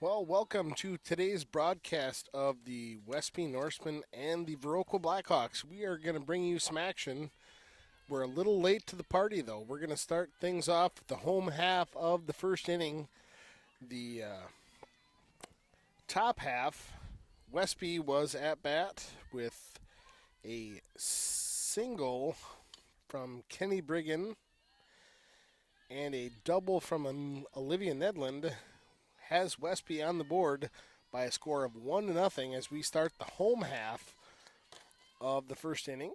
Well, welcome to today's broadcast of the Westby Norsemen and the Viroqua Blackhawks. We are going to bring you some action. We're a little late to the party, though. We're going to start things off with the home half of the first inning. The top half, Westby was at bat with a single from Kenny Brigham and a double from Olivia Nedland. Has Westby on the board by a score of 1-0 as we start the home half of the first inning.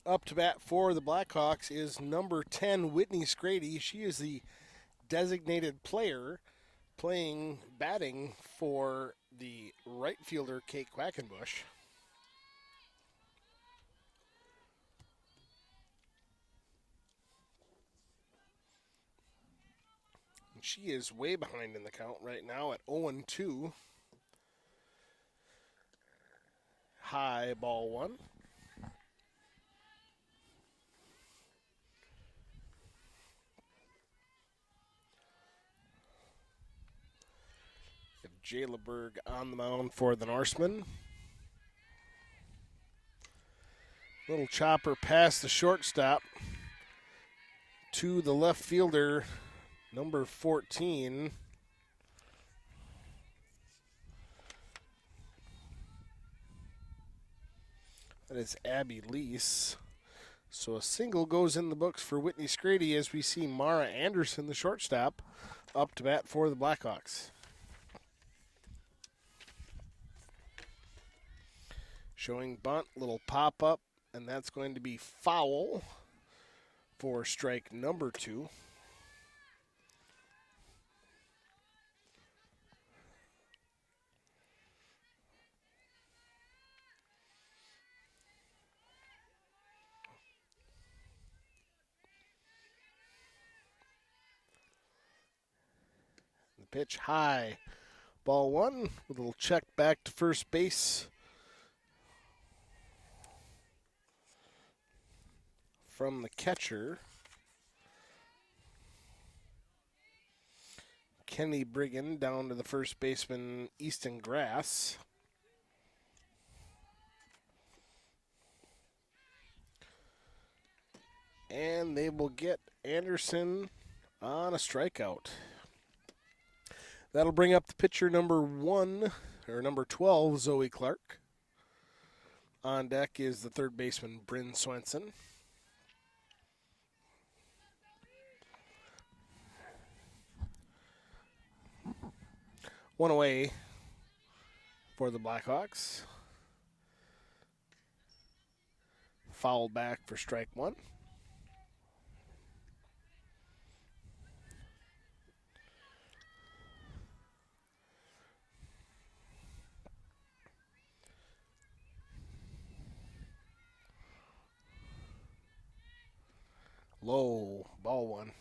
Up to bat for the Blackhawks is number 10, Whitney Scrady. She is the designated player batting for the right fielder, Kate Quackenbush. She is way behind in the count right now at 0-2. High ball one. Jayla Berg on the mound for the Norsemen. Little chopper past the shortstop to the left fielder, number 14. That is Abby Lease. So a single goes in the books for Whitney Scrady as we see Mara Anderson, the shortstop, up to bat for the Blackhawks. Showing bunt, little pop-up, and that's going to be foul for strike number 2. The pitch high. Ball one with a little check back to first base from the catcher, Kenny Brigham, down to the first baseman, Easton Grass. And they will get Anderson on a strikeout. That'll bring up the pitcher number 12, Zoe Clark. On deck is the third baseman, Bryn Swenson. One away for the Blackhawks. Foul back for strike one. Low, ball one.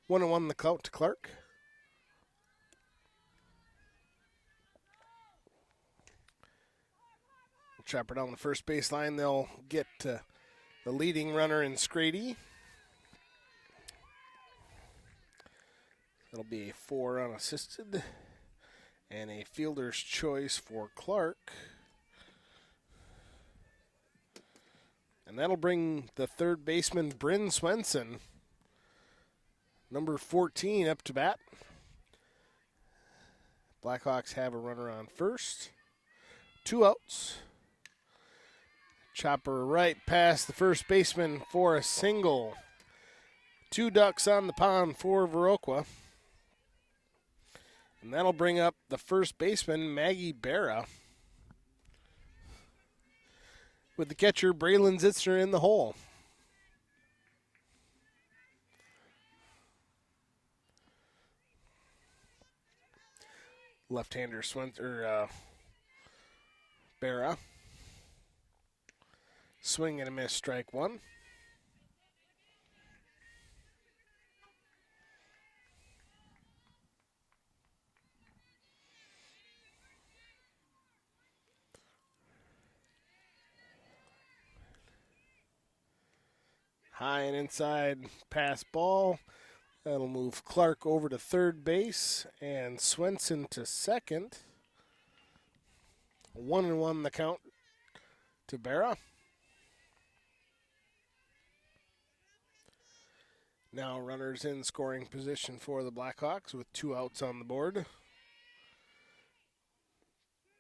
1-1 the count to Clark. Chopper down the first baseline. They'll get the leading runner in Scrady. That'll be a 4 unassisted. And a fielder's choice for Clark. And that'll bring the third baseman, Bryn Swenson, number 14, up to bat. Blackhawks have a runner on first. 2 outs. Chopper right past the first baseman for a single. 2 ducks on the pond for Viroqua. And that'll bring up the first baseman, Maggie Barra, with the catcher, Braylon Zitzner, in the hole. Left-hander Barra. Swing and a miss, strike one. High and inside pass ball. That'll move Clark over to third base and Swenson to second. 1-1 the count to Berra. Now runners in scoring position for the Blackhawks with 2 outs on the board.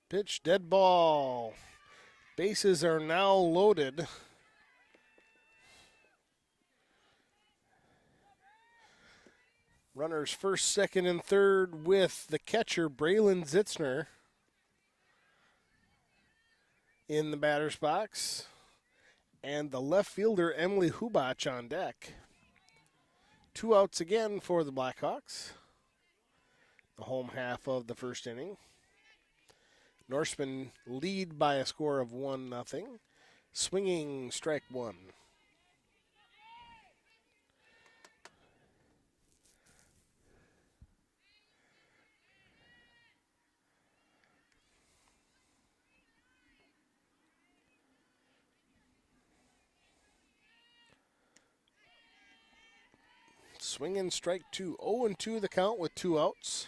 Pitch, dead ball. Bases are now loaded. Runners first, second, and third with the catcher, Braylon Zitzner, in the batter's box. And the left fielder, Emily Hubach, on deck. 2 outs again for the Blackhawks. The home half of the first inning. Norsemen lead by a score of 1-0. Swinging strike 1. Swinging strike 2. 0-2 the count with 2 outs.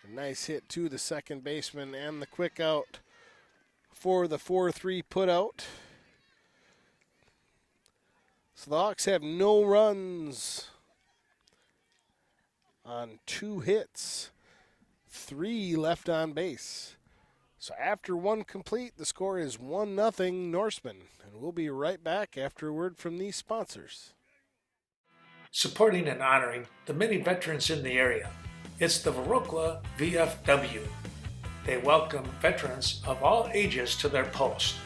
A nice hit to the second baseman and the quick out for the 4-3 put out. So the Hawks have no runs on 2 hits, 3 left on base. So after 1 complete, the score is 1-0 Norsemen. And we'll be right back after a word from these sponsors. Supporting and honoring the many veterans in the area. It's the Viroqua VFW. They welcome veterans of all ages to their post.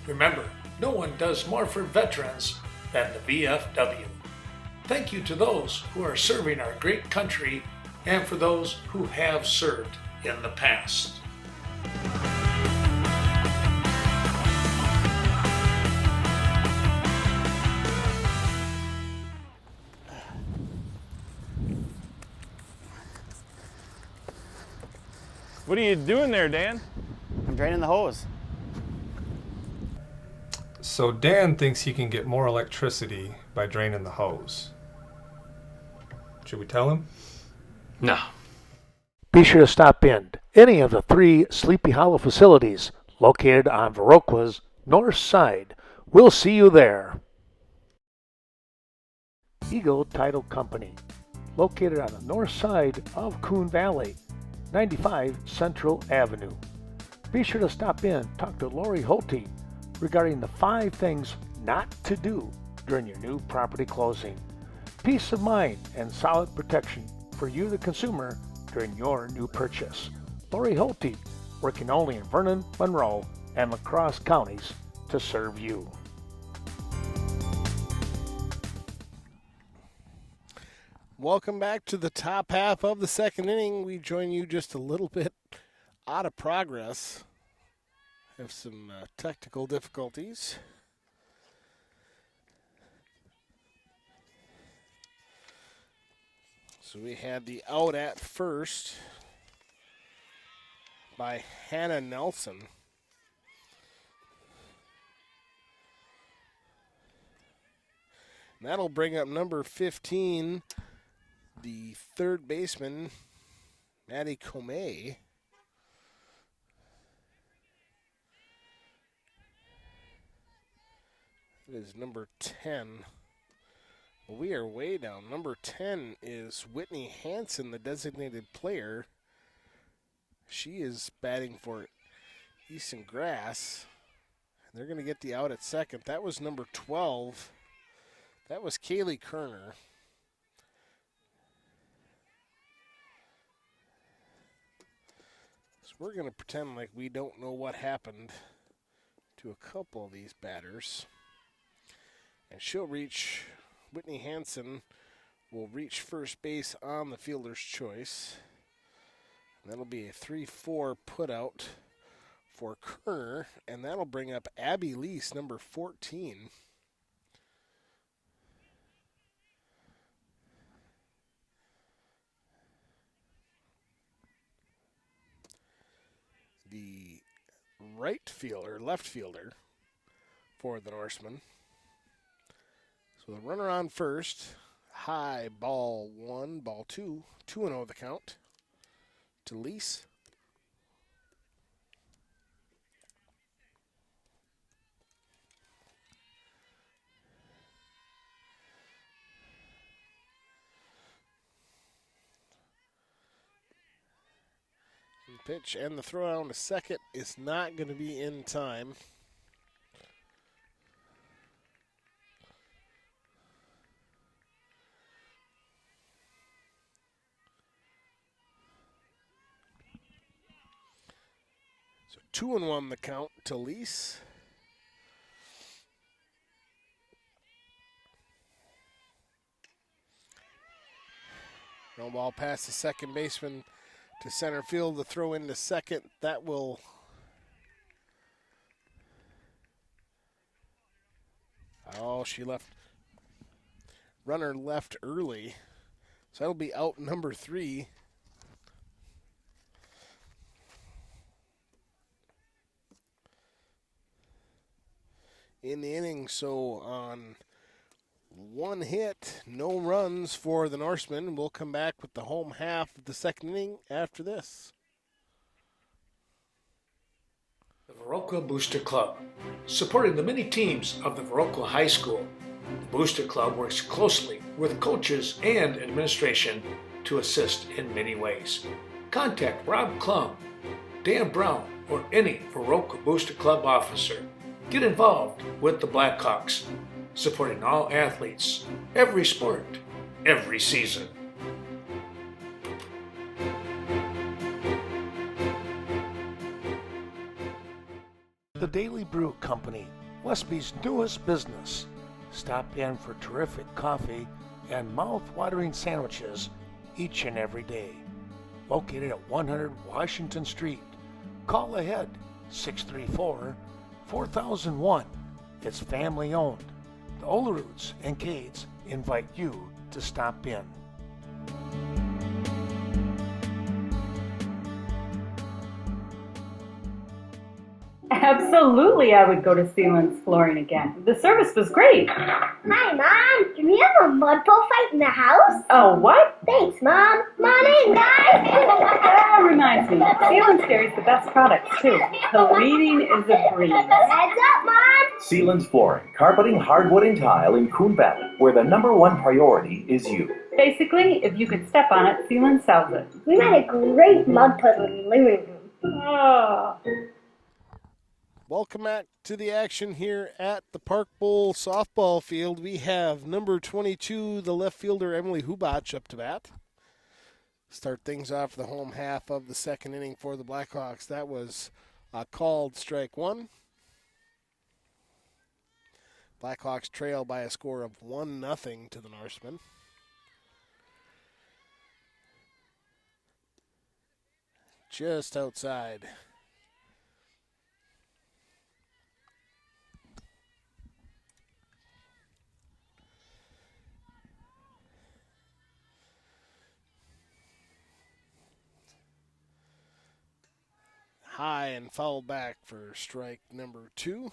Remember, no one does more for veterans than the VFW. Thank you to those who are serving our great country and for those who have served in the past. What are you doing there, Dan? I'm draining the hose. So Dan thinks he can get more electricity by draining the hose. Should we tell him? No. Be sure to stop in any of the 3 Sleepy Hollow facilities located on Viroqua's north side. We'll see you there. Eagle Title Company, located on the north side of Coon Valley, 95 Central Avenue. Be sure to stop in, talk to Lori Holte regarding the 5 things not to do during your new property closing. Peace of mind and solid protection for you, the consumer, during your new purchase. Lori Holte, working only in Vernon, Monroe, and La Crosse counties to serve you. Welcome back to the top half of the second inning. We join you just a little bit out of progress. Have some technical difficulties. So we had the out at first by Hannah Nelson. And that'll bring up number 15, the third baseman, Maddie Comey. It is number 10. Well, we are way down. Number 10 is Whitney Hansen, the designated player. She is batting for Easton Grass. They're going to get the out at second. That was number 12. That was Kaylee Kerner. So we're going to pretend like we don't know what happened to a couple of these batters. And she'll reach, Whitney Hansen will reach first base on the fielder's choice. And that'll be a 3-4 put out for Kerner. And that'll bring up Abby Lease, number 14. the left fielder for the Norsemen. So the runner on first. High, ball 1, ball 2. 2-0 the count to Lease. Pitch and the throw down to second is not going to be in time. So 2-1 the count to Lease. No ball past the second baseman to center field. The throw into second. That will she left. Runner left early. So that'll be out number 3. In the inning, so on 1 hit, no runs for the Norsemen. We'll come back with the home half of the second inning after this. The Viroqua Booster Club. Supporting the many teams of the Viroqua High School, the Booster Club works closely with coaches and administration to assist in many ways. Contact Rob Klum, Dan Brown, or any Viroqua Booster Club officer. Get involved with the Blackhawks, supporting all athletes, every sport, every season. The Daily Brew Company, Westby's newest business. Stop in for terrific coffee and mouth-watering sandwiches each and every day. Located at 100 Washington Street. Call ahead, 634-4001. It's family owned. The Oleroots and Cades invite you to stop in. Absolutely, I would go to Sealand's Flooring again. The service was great. Hi, Mom. Can we have a mud pole fight in the house? Oh, what? Thanks, Mom. Mom in, guys. That reminds me, Sealand's carries the best products, too. The leading is a breeze. Heads up, Mom. Sealand's Flooring, carpeting, hardwood, and tile in Coon Valley, where the #1 priority is you. Basically, if you could step on it, Sealand sells it. We made a great mud puddle in the living room. Oh. Welcome back to the action here at the Park Bowl softball field. We have number 22, the left fielder Emily Hubach, up to bat. Start things off the home half of the second inning for the Blackhawks. That was called strike 1. Blackhawks trail by a score of 1-0 to the Norsemen. Just outside. High and foul back for strike number 2.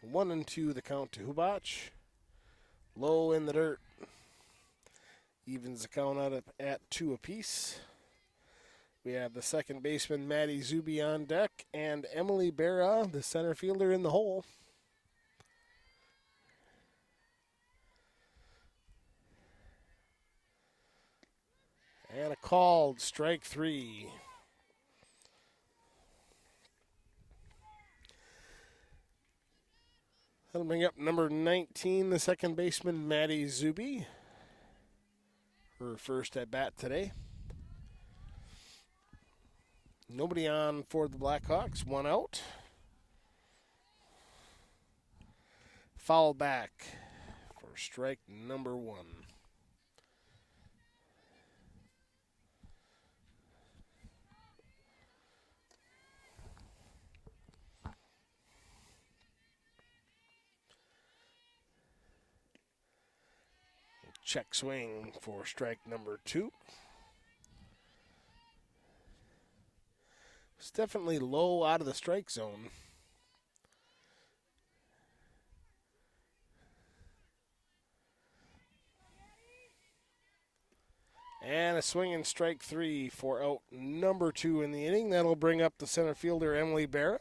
One and 2 the count to Hubach. Low in the dirt. Evens the count out at 2 apiece. We have the second baseman, Maddie Zuby, on deck, and Emily Berra, the center fielder, in the hole. And a called strike 3. That'll bring up number 19, the second baseman, Maddie Zuby. Her first at bat today. Nobody on for the Blackhawks. 1 out. Foul back for strike number 1. Check swing for strike number 2. It's definitely low out of the strike zone. And a swinging strike 3 for out number 2 in the inning. That'll bring up the center fielder, Emily Barra.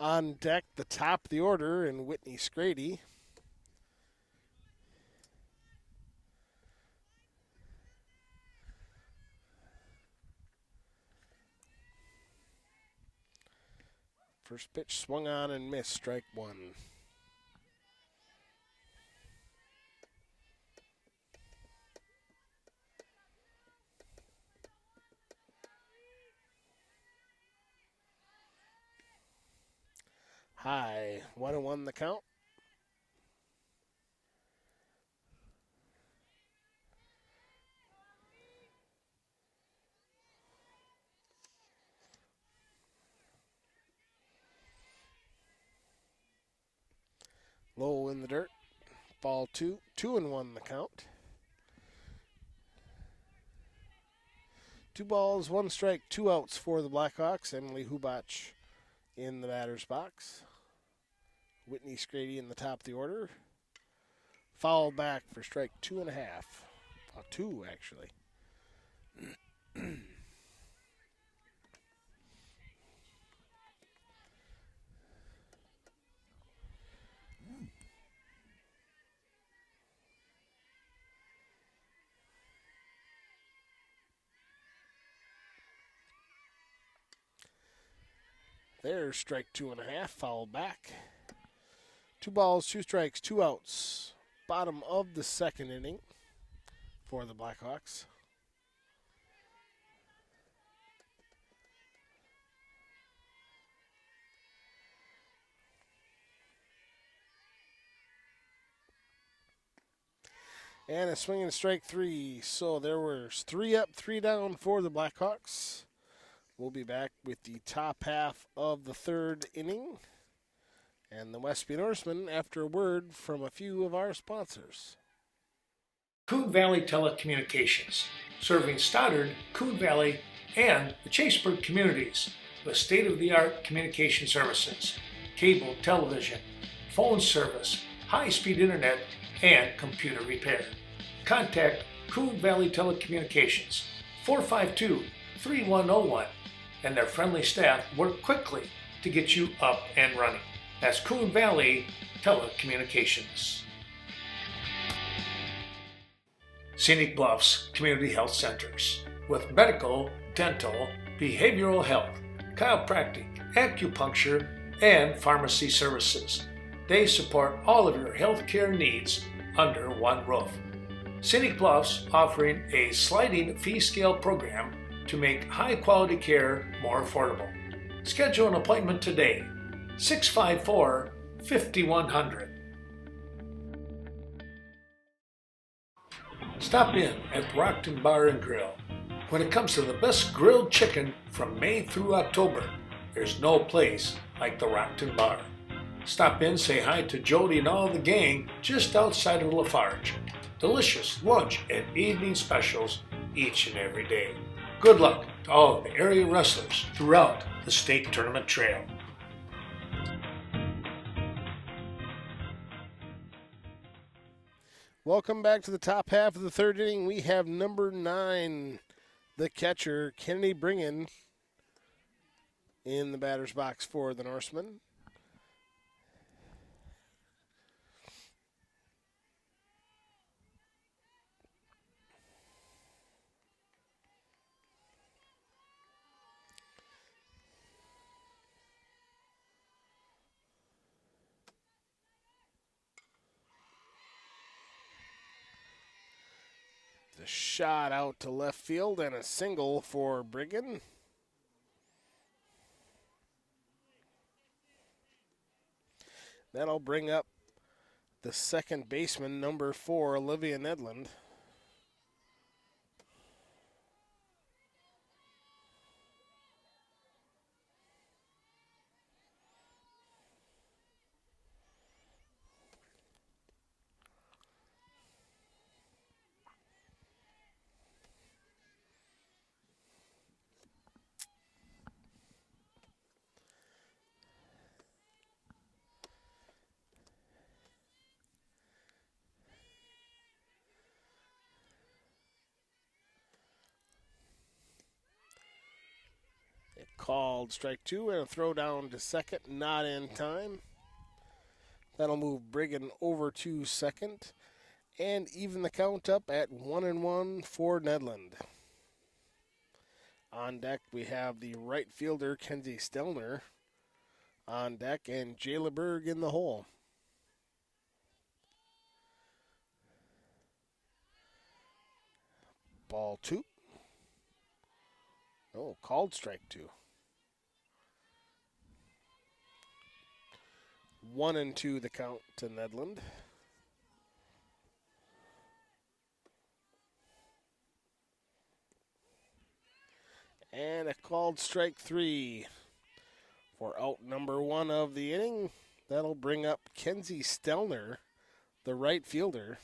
On deck, the top of the order, and Whitney Scrady. First pitch swung on and missed, strike 1. High, 1-1 the count. Low in the dirt. Ball 2, 2-1 the count. 2 balls, 1 strike, 2 outs for the Blackhawks. Emily Hubach in the batter's box. Whitney Scrady in the top of the order. Foul back for strike 2.5. 2, actually. There's strike 2.5, foul back. 2 balls, 2 strikes, 2 outs. Bottom of the second inning for the Blackhawks. And a swinging strike 3. So there was 3 up, 3 down for the Blackhawks. We'll be back with the top half of the third inning and the Westby Norsemen after a word from a few of our sponsors. Coon Valley Telecommunications, serving Stoddard, Coon Valley, and the Chaseburg communities with state-of-the-art communication services, cable television, phone service, high-speed internet, and computer repair. Contact Coon Valley Telecommunications, 452-3101, and their friendly staff work quickly to get you up and running. That's Coon Valley Telecommunications. Scenic Bluffs Community Health Centers with medical, dental, behavioral health, chiropractic, acupuncture, and pharmacy services. They support all of your healthcare needs under one roof. Scenic Bluffs offering a sliding fee scale program to make high quality care more affordable. Schedule an appointment today, 654-5100. Stop in at Brockton Bar and Grill. When it comes to the best grilled chicken from May through October, there's no place like the Rockton Bar. Stop in, say hi to Jody and all the gang just outside of Lafarge. Delicious lunch and evening specials each and every day. Good luck to all of the area wrestlers throughout the state tournament trail. Welcome back to the top half of the third inning. We have number 9, the catcher, Kennedy Bringen, in the batter's box for the Norsemen. The shot out to left field and a single for Briggen. That'll bring up the second baseman, number 4, Olivia Nedland. Called strike 2 and a throw down to second, not in time. That'll move Brigham over to second and even the count up at 1-1 for Nedland. On deck, we have the right fielder, Kenzie Stelner, on deck, and Jayla Berg in the hole. Ball 2. Oh, called strike 2. 1-2 the count to Nedland. And a called strike 3 for out number 1 of the inning. That'll bring up Kenzie Stelner, the right fielder.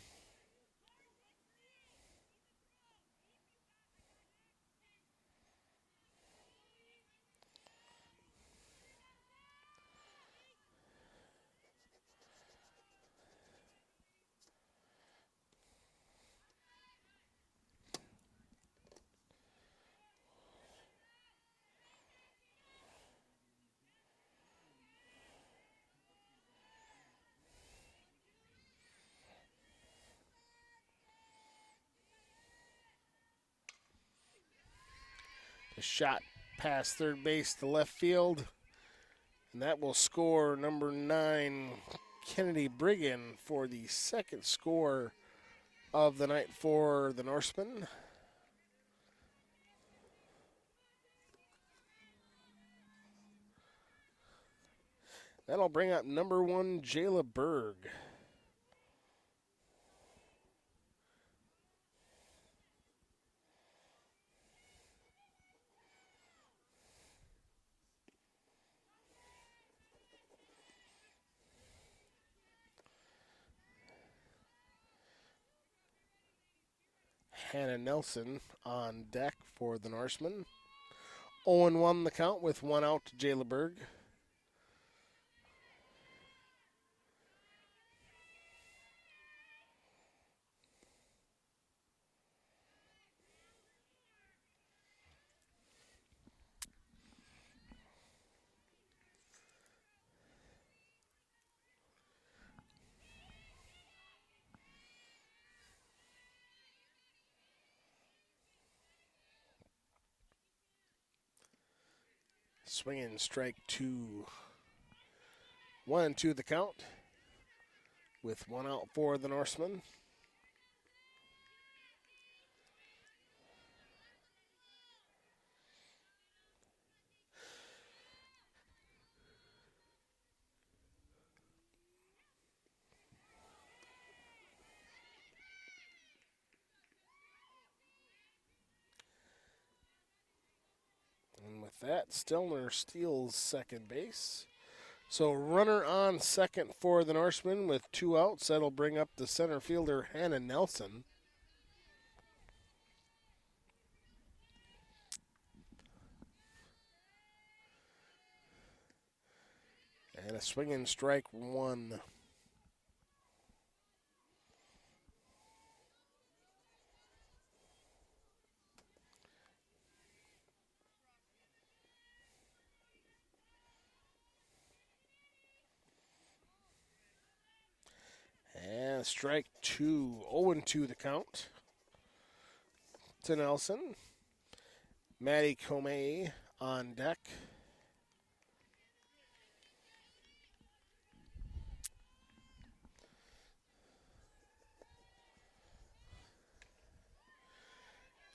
A shot past third base to left field. And that will score number 9, Kennedy Brigham, for the second score of the night for the Norsemen. That'll bring up number 1, Jayla Berg. Hannah Nelson on deck for the Norsemen. 0-1 the count with 1 out to Jayla Berg. Swinging strike 2. 1-2 the count with 1 out for the Norsemen. And with that, Stelner steals second base. So runner on second for the Norsemen with 2 outs. That'll bring up the center fielder, Hannah Nelson. And a swinging strike 1. And strike 2. 0-2 the count to Nelson. Maddie Comey on deck.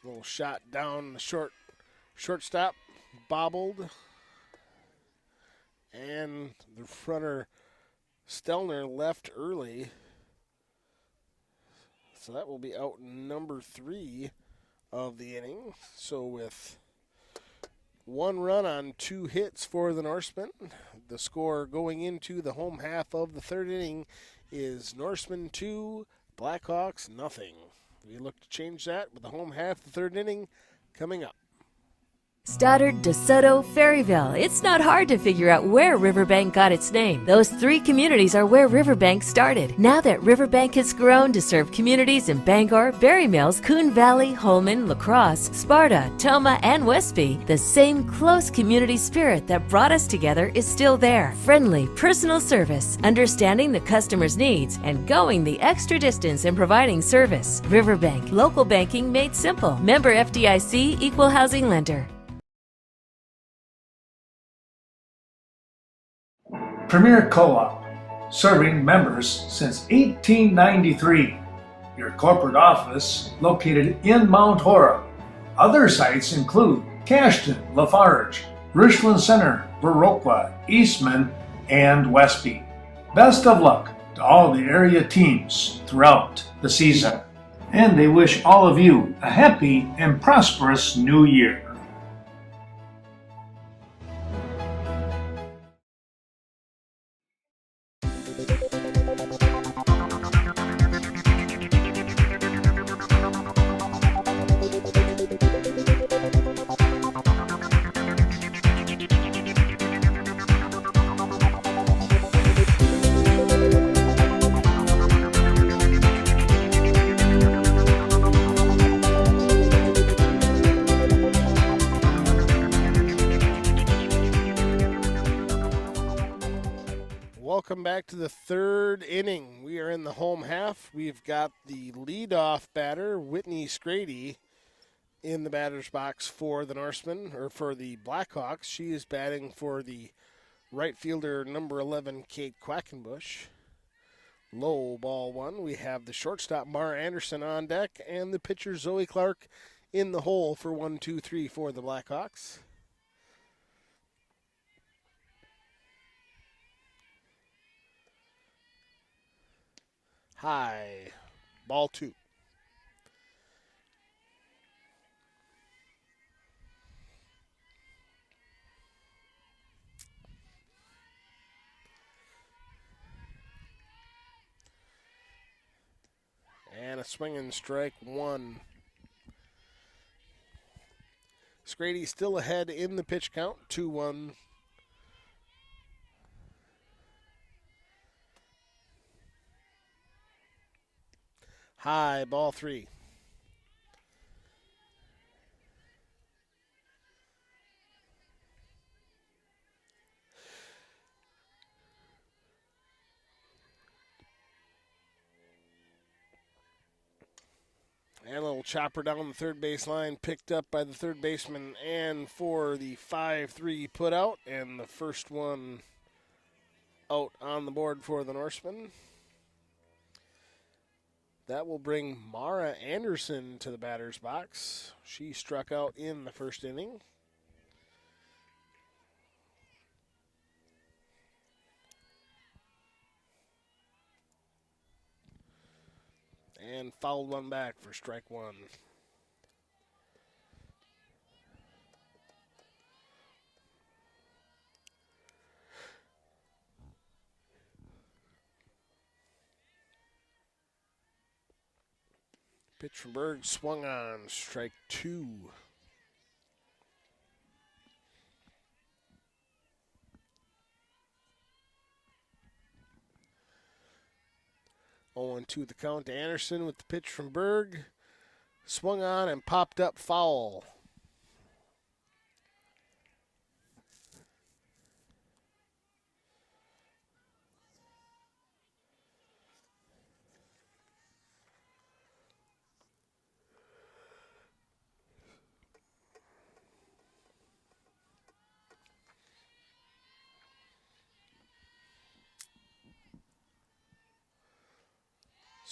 Little shot down the shortstop, bobbled. And the runner, Stelner, left early. So that will be out number 3 of the inning. So with 1 run on 2 hits for the Norsemen, the score going into the home half of the 3rd inning is Norsemen 2, Blackhawks nothing. We look to change that with the home half of the 3rd inning coming up. Stoddard, DeSoto, Ferryville. It's not hard to figure out where Riverbank got its name. Those 3 communities are where Riverbank started. Now that Riverbank has grown to serve communities in Bangor, Berry Mills, Coon Valley, Holman, La Crosse, Sparta, Toma, and Westby, the same close community spirit that brought us together is still there. Friendly, personal service, understanding the customer's needs, and going the extra distance in providing service. Riverbank, local banking made simple. Member FDIC, equal housing lender. Premier Co-op, serving members since 1893. Your corporate office located in Mount Horeb. Other sites include Cashton, Lafarge, Richland Center, Viroqua, Eastman, and Westby. Best of luck to all the area teams throughout the season. And they wish all of you a happy and prosperous new year. Welcome back to the 3rd inning. We are in the home half. We've got the leadoff batter, Whitney Scrady, in the batter's box for the Norsemen, or for the Blackhawks. She is batting for the right fielder, number 11, Kate Quackenbush. Low ball 1. We have the shortstop, Mara Anderson, on deck, and the pitcher, Zoe Clark, in the hole for 1-2-3 for the Blackhawks. High. Ball 2. And a swinging strike 1. Scrady still ahead in the pitch count, 2-1. High, ball 3. And a little chopper down the third base line, picked up by the third baseman, and for the 5-3 put out, and the first one out on the board for the Norsemen. That will bring Mara Anderson to the batter's box. She struck out in the first inning. And fouled one back for strike 1. Pitch from Berg, swung on, strike 2. Oh, 2 the count to Anderson with the pitch from Berg. Swung on and popped up foul.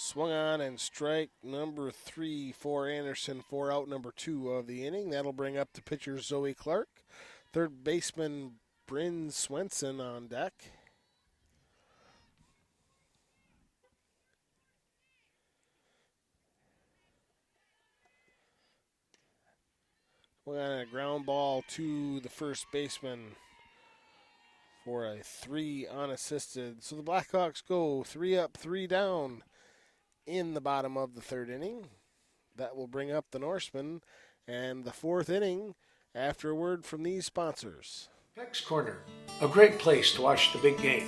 Swung on and strike number 3 for Anderson for out number 2 of the inning. That'll bring up the pitcher Zoe Clark. Third baseman Bryn Swenson on deck. Swung on a ground ball to the first baseman for a 3 unassisted. So the Blackhawks go 3 up, 3 down in the bottom of the 3rd inning. That will bring up the Norsemen. And the 4th inning, after a word from these sponsors. Peck's Corner, a great place to watch the big game,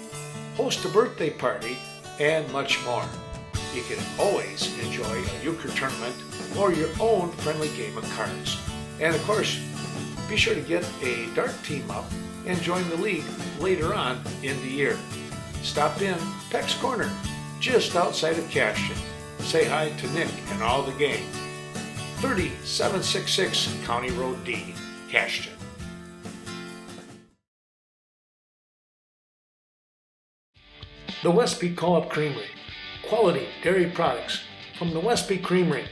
host a birthday party, and much more. You can always enjoy a euchre tournament or your own friendly game of cards. And of course, be sure to get a dart team up and join the league later on in the year. Stop in Peck's Corner, just outside of Cashton. Say hi to Nick and all the gang. 3766 County Road D, Cashton. The Westby Co-op Creamery. Quality dairy products from the Westby Creamery.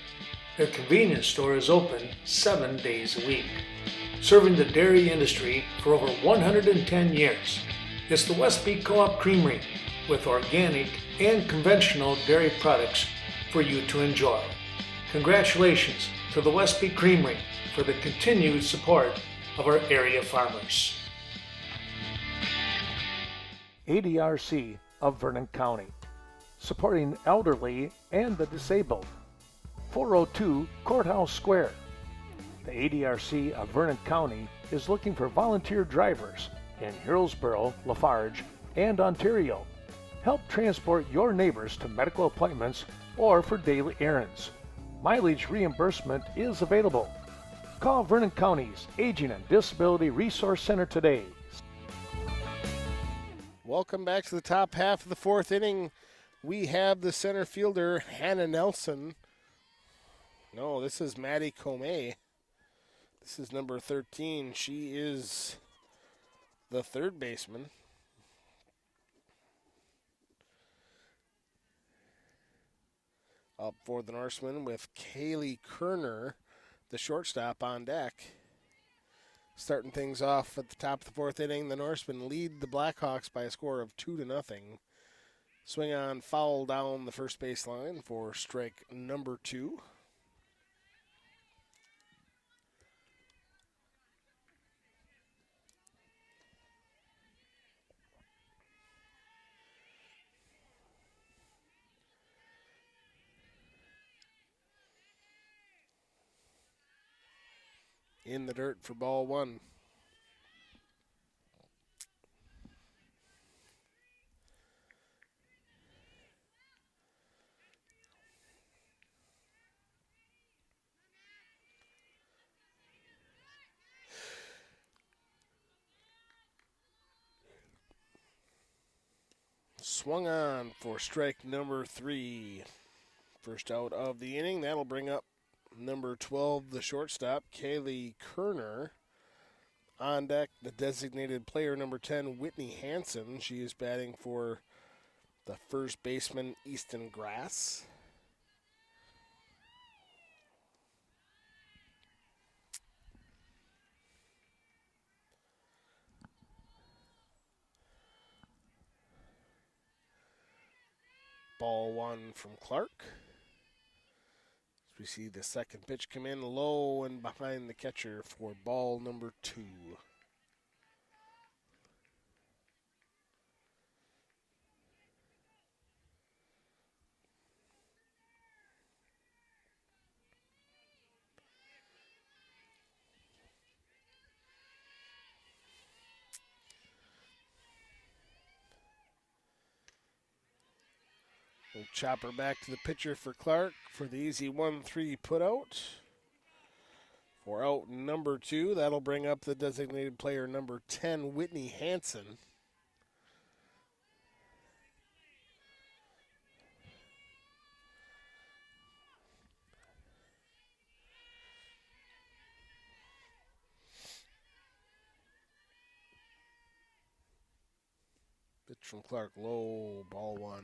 Their convenience store is open 7 days a week, serving the dairy industry for over 110 years. It's the Westby Co-op Creamery with organic and conventional dairy products for you to enjoy. Congratulations to the Westby Creamery for the continued support of our area farmers. ADRC of Vernon County, supporting elderly and the disabled. 402 Courthouse Square. The ADRC of Vernon County is looking for volunteer drivers in Hillsborough, Lafarge, and Ontario. Help transport your neighbors to medical appointments or for daily errands. Mileage reimbursement is available. Call Vernon County's Aging and Disability Resource Center today. Welcome back to the top half of the fourth inning. We have the center fielder, Hannah Nelson. No, this is Maddie Comey. This is number 13. She is the third baseman. Up for the Norsemen with Kaylee Kerner, the shortstop, on deck. Starting things off at the top of the fourth inning, the Norsemen lead the Blackhawks by a score of 2-0. Swing on, foul down the first base line for strike number 2. In the dirt for ball 1. Swung on for strike number 3. First out of the inning. That'll bring up number 12, the shortstop, Kaylee Kerner. On deck, the designated player, number 10, Whitney Hansen. She is batting for the first baseman, Easton Grass. Ball 1 from Clark. We see the second pitch come in low and behind the catcher for ball number 2. We'll chop her back to the pitcher for Clark for the easy 1-3 put out. For out number 2, that'll bring up the designated player number 10, Whitney Hansen. Pitch from Clark, low, ball 1.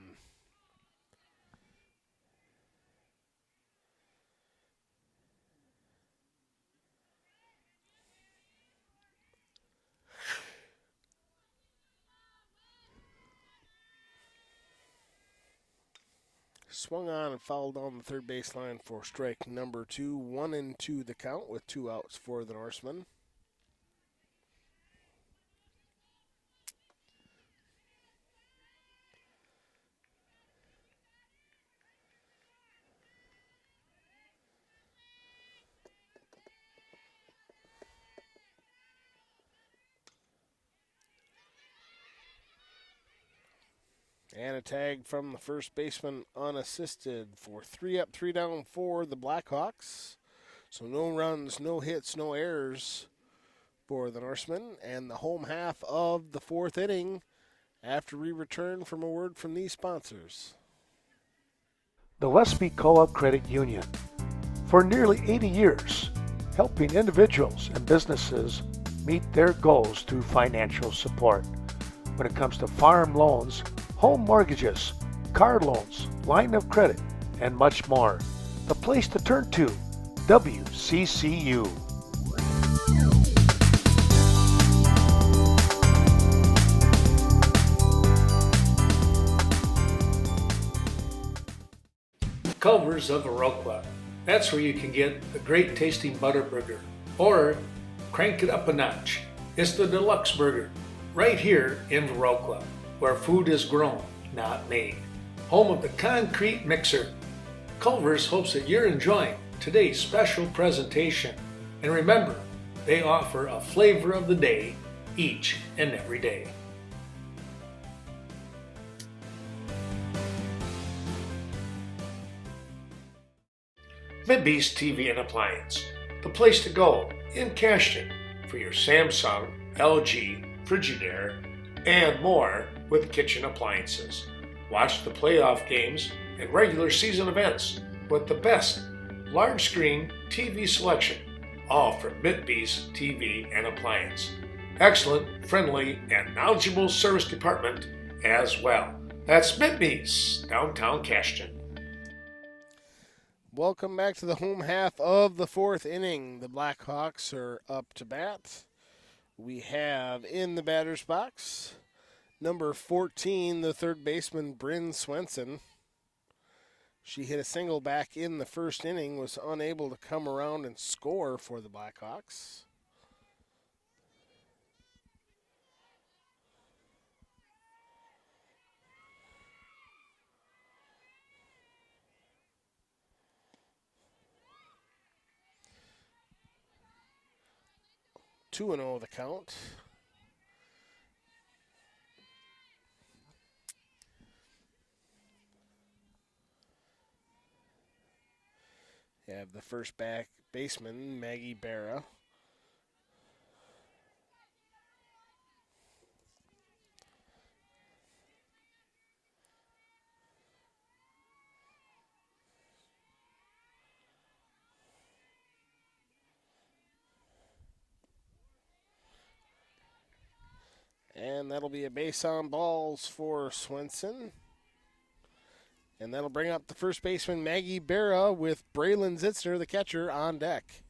Swung on and fouled down the third baseline for strike number 2. 1-2 the count with 2 outs for the Norsemen. And a tag from the first baseman unassisted for 3 up, 3 down for the Blackhawks. So no runs, no hits, no errors for the Norsemen. And the home half of the fourth inning after we return from a word from these sponsors. The Westby Co-op Credit Union. For nearly 80 years, helping individuals and businesses meet their goals through financial support. When it comes to farm loans, home mortgages, car loans, line of credit, and much more. The place to turn to, WCCU. Culver's of Viroqua. That's where you can get a great tasting butter burger. Or crank it up a notch. It's the deluxe burger. Right here in Viroqua, where food is grown, not made. Home of the concrete mixer. Culver's hopes that you're enjoying today's special presentation. And remember, they offer a flavor of the day each and every day. Midby's TV and Appliance, the place to go in Cashton for your Samsung, LG, Frigidaire, and more with kitchen appliances. Watch the playoff games and regular season events with the best large screen TV selection, all from Midby's TV and Appliance. Excellent, friendly, and knowledgeable service department as well. That's Midby's, downtown Cashton. Welcome back to the home half of the fourth inning. The Blackhawks are up to bat. We have in the batter's box number 14, the third baseman, Bryn Swenson. She hit a single back in the first inning, was unable to come around and score for the Blackhawks. Two and 0 the count. You have the first back baseman, Maggie Barra. And that'll be a base on balls for Swenson. And that'll bring up the first baseman, Maggie Barra, with Braylon Zitzner, the catcher, on deck.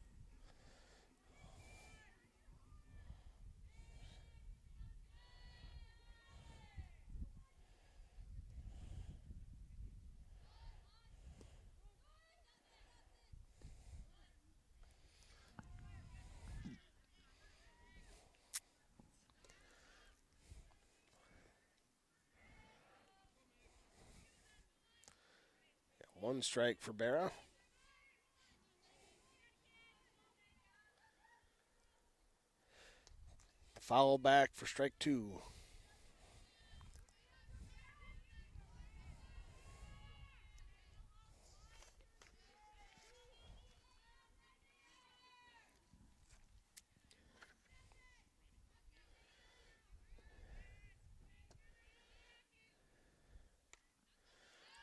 One strike for Barra. Foul back for strike two.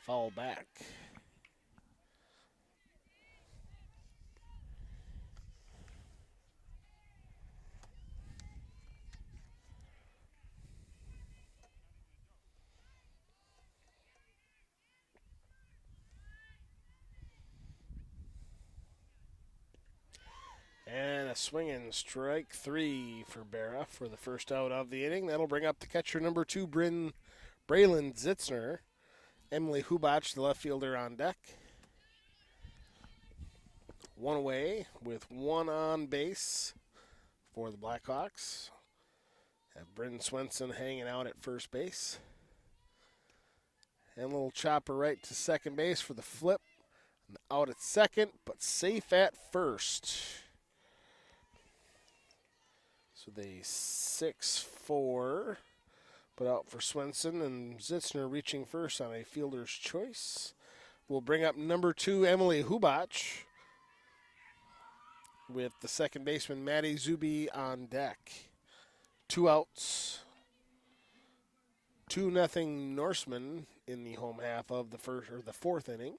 Foul back. And a swinging strike three for Barra for the first out of the inning. That'll bring up the catcher, number two, Braylon Zitzner. Emily Hubach, the left fielder, on deck. One away with one on base for the Blackhawks. Have Bryn Swenson hanging out at first base. And a little chopper right to second base for the flip. Out at second, but safe at first. So the 6-4, Put out for Swenson, and Zitzner reaching first on a fielder's choice. We'll bring up number 2, Emily Hubach, with the second baseman, Maddie Zuby, on deck. 2 outs. 2-0 Norsemen in the home half of the fourth inning.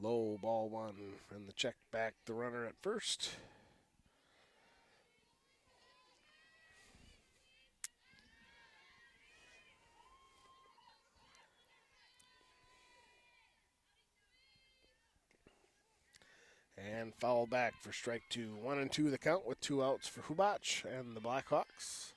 Low ball 1, and the check back the runner at first. And foul back for strike 2. 1-2 the count with 2 outs for Hubach and the Blackhawks.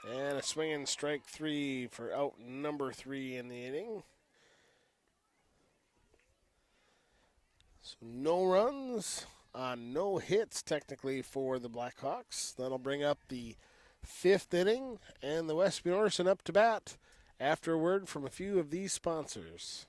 And a swinging strike 3 for out number 3 in the inning. So no runs on no hits technically for the Blackhawks. That'll bring up the 5th inning and the Westby Norsemen up to bat after a word from a few of these sponsors.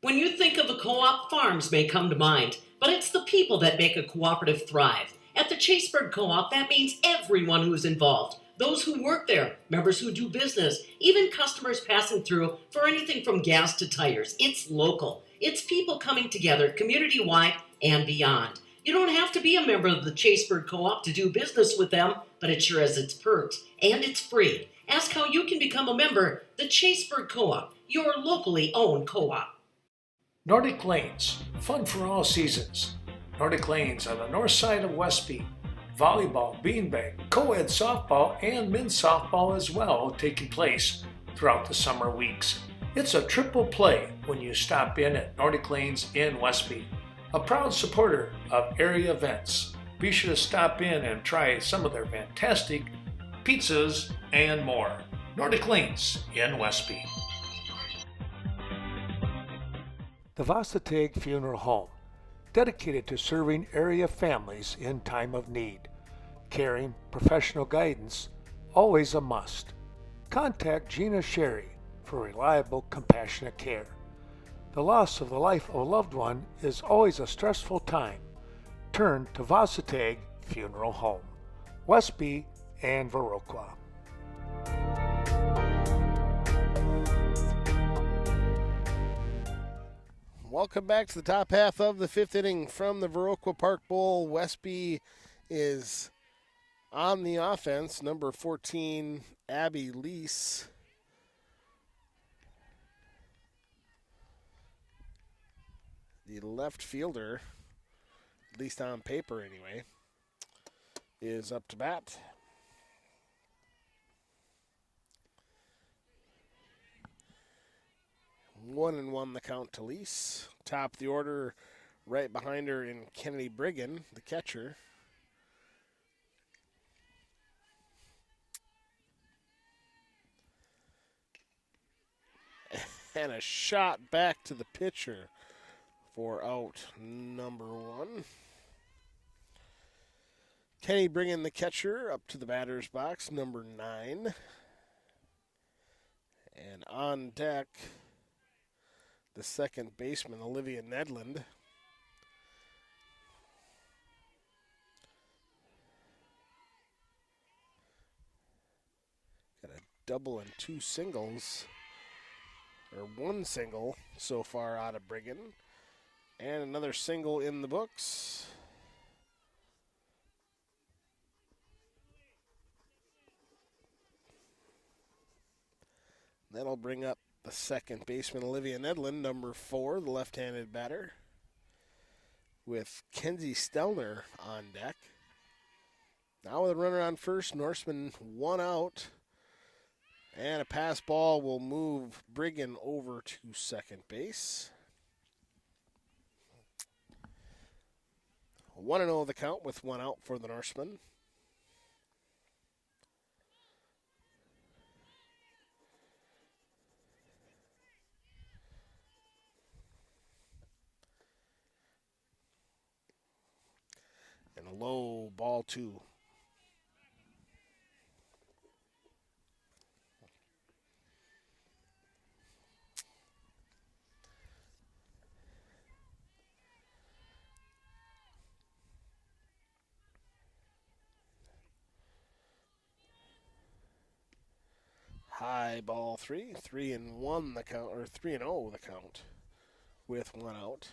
When you think of a co-op, farms may come to mind, but it's the people that make a cooperative thrive. At the Chaseburg Co-op, that means everyone who's involved. Those who work there, members who do business, even customers passing through for anything from gas to tires. It's local. It's people coming together community-wide and beyond. You don't have to be a member of the Chaseburg Co-op to do business with them, but it sure has its perks, and it's free. Ask how you can become a member. The Chaseburg Co-op, your locally owned co-op. Nordic Lanes, fun for all seasons. Nordic Lanes on the north side of Westby. Volleyball, beanbag, co-ed softball, and men's softball as well taking place throughout the summer weeks. It's a triple play when you stop in at Nordic Lanes in Westby, a proud supporter of area events. Be sure to stop in and try some of their fantastic pizzas and more. Nordic Lanes in Westby. The Vasateg Funeral Home, dedicated to serving area families in time of need. Caring, professional guidance, always a must. Contact Gina Sherry for reliable, compassionate care. The loss of the life of a loved one is always a stressful time. Turn to Vasateg Funeral Home, Westby and Viroqua. Welcome back to the top half of the 5th inning from the Viroqua Park Bowl. Westby is on the offense. Number 14, Abby Lease. The left fielder, at least on paper anyway, is up to bat. One and one the count to Lease. Top of the order, right behind her in Kennedy Brigham, the catcher. And a shot back to the pitcher for out number 1. Kenny Brigham, the catcher, up to the batter's box, number 9. And on deck, the second baseman, Olivia Nedland. Got a double and 2 singles, or 1 single so far out of Brigham, and another single in the books. That'll bring up the second baseman, Olivia Nedland, number 4, the left-handed batter, with Kenzie Stelner on deck. Now with a runner on first, Norsemen 1 out. And a pass ball will move Briggan over to second base. 1-0 the count with 1 out for the Norsemen. And a low ball 2. High ball 3, 3-1 the count, or 3-0 the count, with 1 out.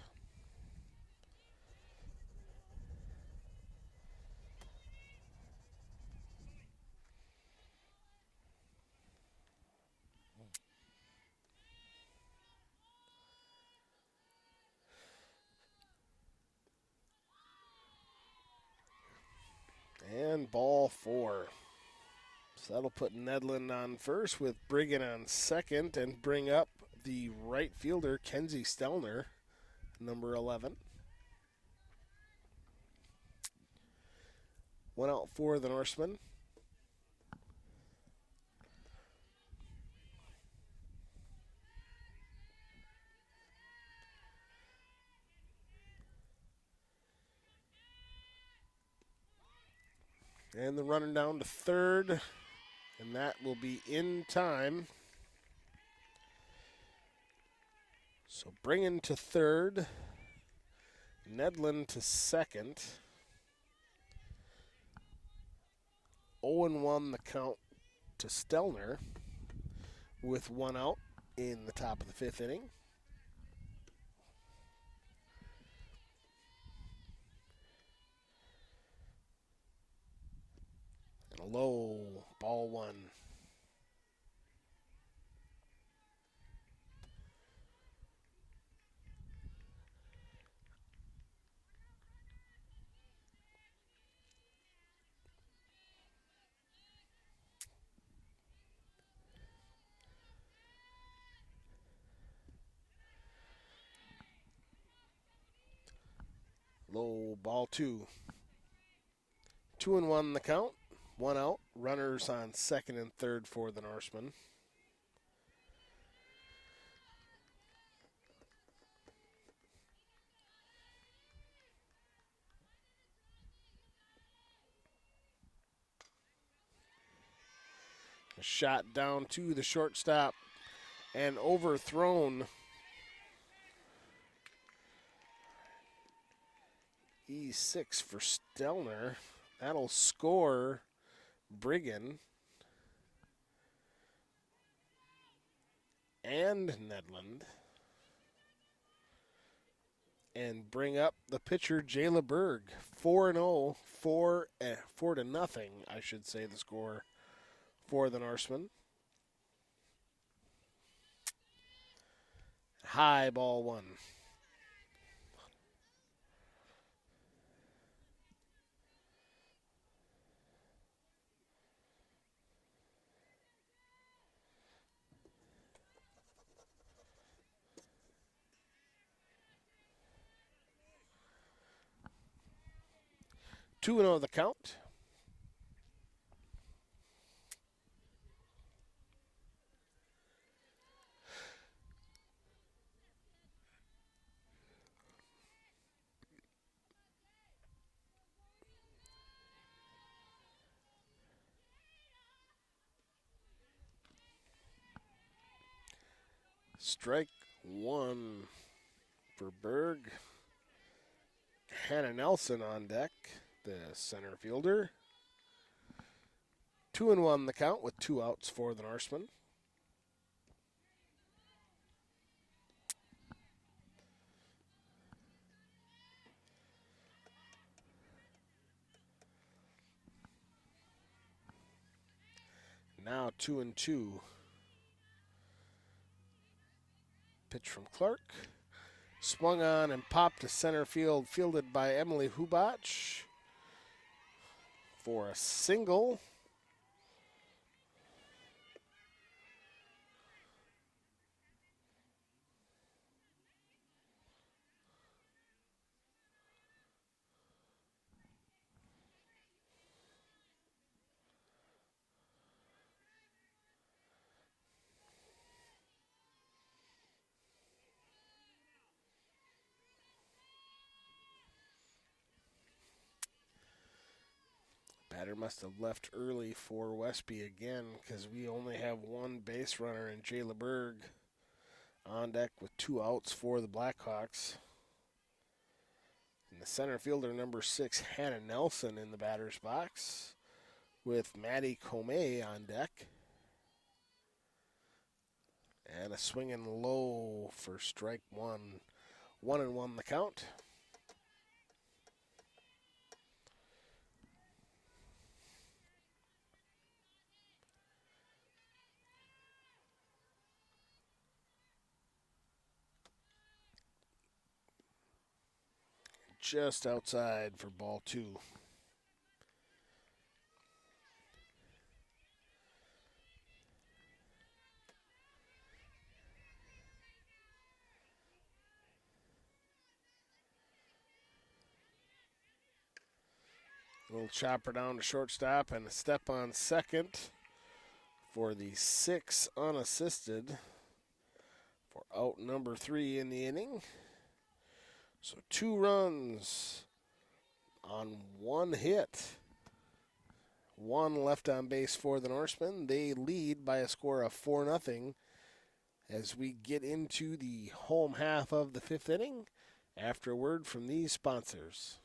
And ball 4. So that'll put Nedlund on first with Briggan on second and bring up the right fielder, Kenzie Stelner, number 11. 1 out for the Norsemen. And the runner down to third, and that will be in time. So Briggan to third, Nedlund to second. 0-1 the count to Stelner with 1 out in the top of the 5th inning. And a low ball 1. Low ball 2. 2-1 the count. 1 out. Runners on second and third for the Norsemen. A shot down to the shortstop and overthrown. E6 for Stelner. That'll score Briggan and Nedlund and bring up the pitcher Jayla Berg. 4-0, 4-0, I should say, the score for the Norsemen. High ball 1. Two and 0 the count. Strike 1 for Berg. Hannah Nelson on deck, the center fielder. 2-1 the count with 2 outs for the Norsemen. Now 2-2. Pitch from Clark. Swung on and popped to center field, fielded by Emily Hubach. for a single. Batter must have left early for Westby again because we only have one base runner in Jay LeBerg on deck with 2 outs for the Blackhawks. And the center fielder, number 6, Hannah Nelson, in the batter's box with Maddie Comey on deck. And a swinging low for strike one. 1-1 the count. Just outside for ball 2. Little chopper down to shortstop and a step on second for the 6 unassisted for out number 3 in the inning. So 2 runs on 1 hit. 1 left on base for the Norsemen. They lead by a score of 4-0 as we get into the home half of the 5th inning after a word from these sponsors.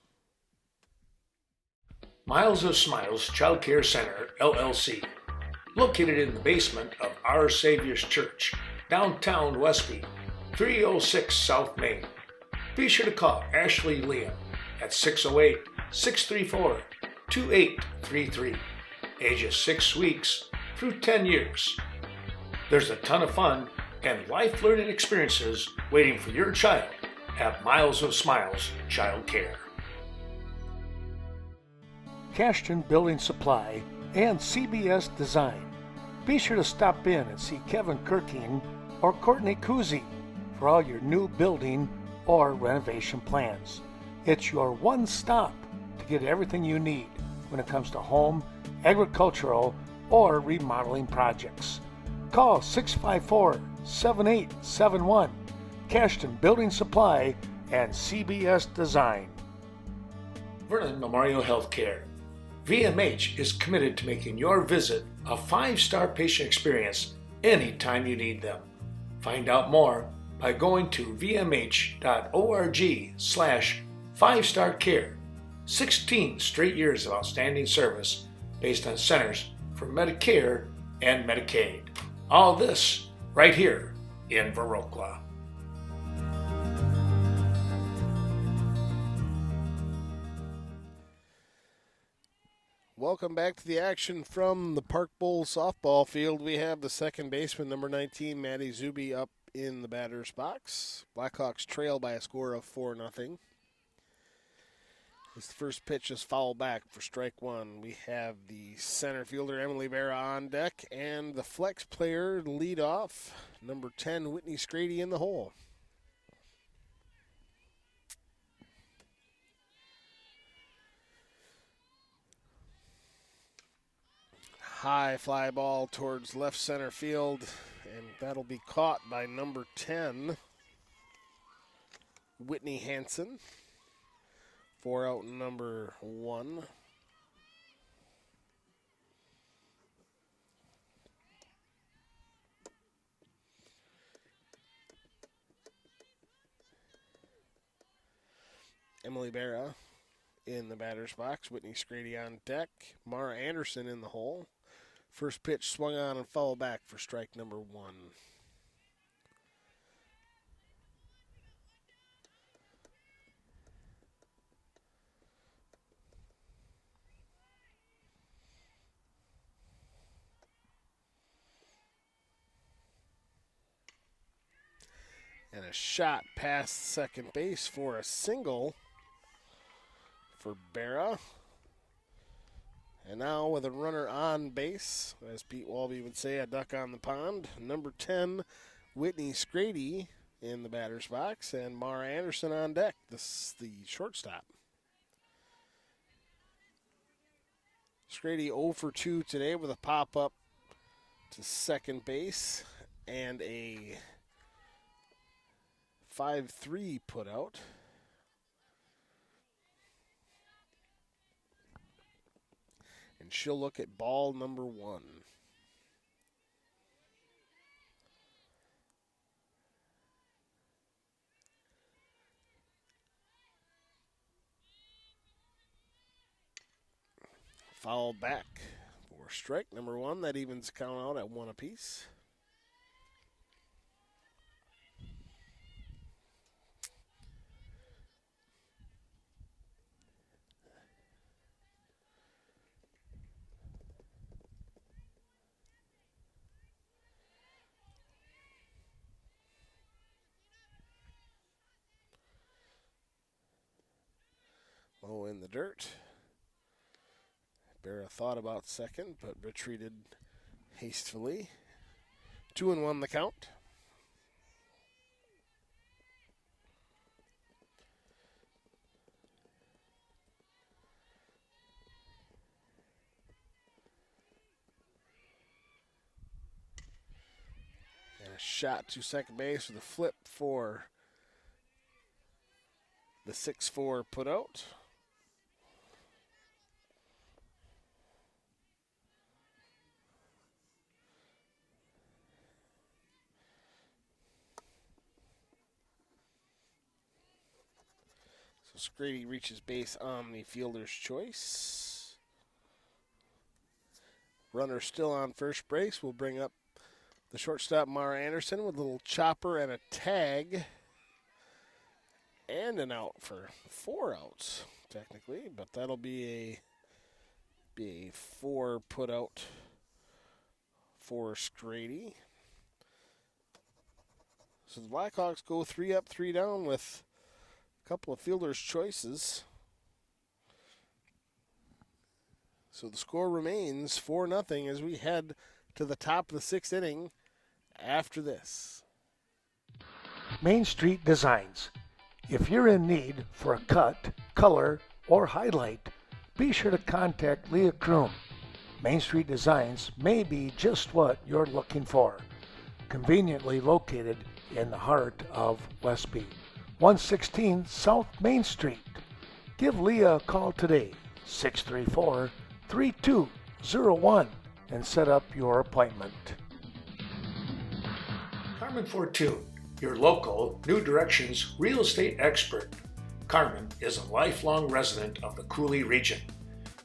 Miles of Smiles Child Care Center, LLC, located in the basement of Our Savior's Church, downtown Westby, 306 South Main. Be sure to call Ashley Liam at 608-634-2833, ages 6 weeks through 10 years. There's a ton of fun and life-learning experiences waiting for your child at Miles of Smiles Child Care. Cashton Building Supply and CBS Design. Be sure to stop in and see Kevin Kirking or Courtney Kuzi for all your new building or renovation plans. It's your one stop to get everything you need when it comes to home, agricultural, or remodeling projects. Call 654-7871, Cashton Building Supply and CBS Design. Vernon Memorial Healthcare. VMH is committed to making your visit a 5-star patient experience anytime you need them. Find out more by going to vmh.org/5starcare. 16 straight years of outstanding service based on Centers for Medicare and Medicaid. All this right here in Viroqua. Welcome back to the action from the Park Bowl softball field. We have the second baseman, number 19, Maddie Zuby, up in the batter's box. Blackhawks trail by a score of 4-0. This first pitch is foul back for strike 1. We have the center fielder, Emily Vera, on deck, and the flex player lead off, number 10, Whitney Scrady, in the hole. High fly ball towards left center field, and that'll be caught by number 10, Whitney Hansen, for out number 1. Emily Barra in the batter's box, Whitney Scrady on deck, Mara Anderson in the hole. First pitch swung on and fouled back for strike number 1. And a shot past second base for a single for Barra. And now with a runner on base, as Pete Walby would say, a duck on the pond. Number 10, Whitney Scrady in the batter's box, and Mara Anderson on deck, the shortstop. Scrady 0 for 2 today with a pop-up to second base and a 5-3 put out. And she'll look at ball number 1. Foul back for strike number 1. That evens count out at 1 apiece. Low in the dirt. Barra thought about second, but retreated hastily. 2-1 the count. And a shot to second base with a flip for the 6-4 put out. So Scrady reaches base on the fielder's choice. Runner still on first base. We'll bring up the shortstop, Mara Anderson, with a little chopper and a tag. And an out for 4 outs, technically. But that'll be a 4 put out for Scrady. So the Blackhawks go 3 up, 3 down with couple of fielders' choices. So the score remains 4-0 as we head to the top of the 6th inning after this. Main Street Designs. If you're in need for a cut, color, or highlight, be sure to contact Leah Kroom. Main Street Designs may be just what you're looking for. Conveniently located in the heart of Westby. 116 South Main Street. Give Leah a call today, 634-3201, and set up your appointment. Carmen Fortune, your local New Directions real estate expert. Carmen is a lifelong resident of the Coulee region.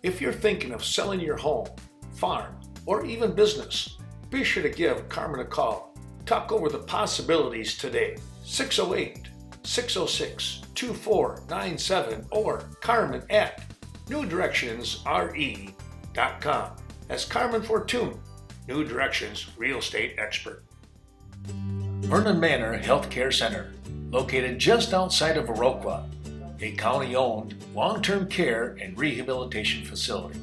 If you're thinking of selling your home, farm, or even business, be sure to give Carmen a call. Talk over the possibilities today, 608-606-2497 or Carmen at newdirectionsre.com. That's Carmen Fortune, New Directions real estate expert. Vernon Manor Healthcare Center, located just outside of Viroqua, a county-owned long-term care and rehabilitation facility.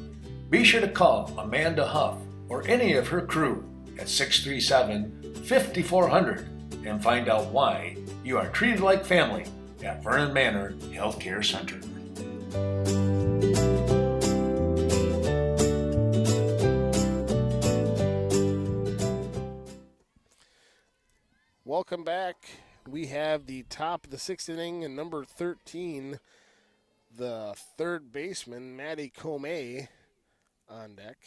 Be sure to call Amanda Huff or any of her crew at 637-5400 and find out why you are treated like family at Vernon Manor Healthcare Center. Welcome back. We have the top of the 6th inning and number 13, the third baseman, Maddie Comey, on deck.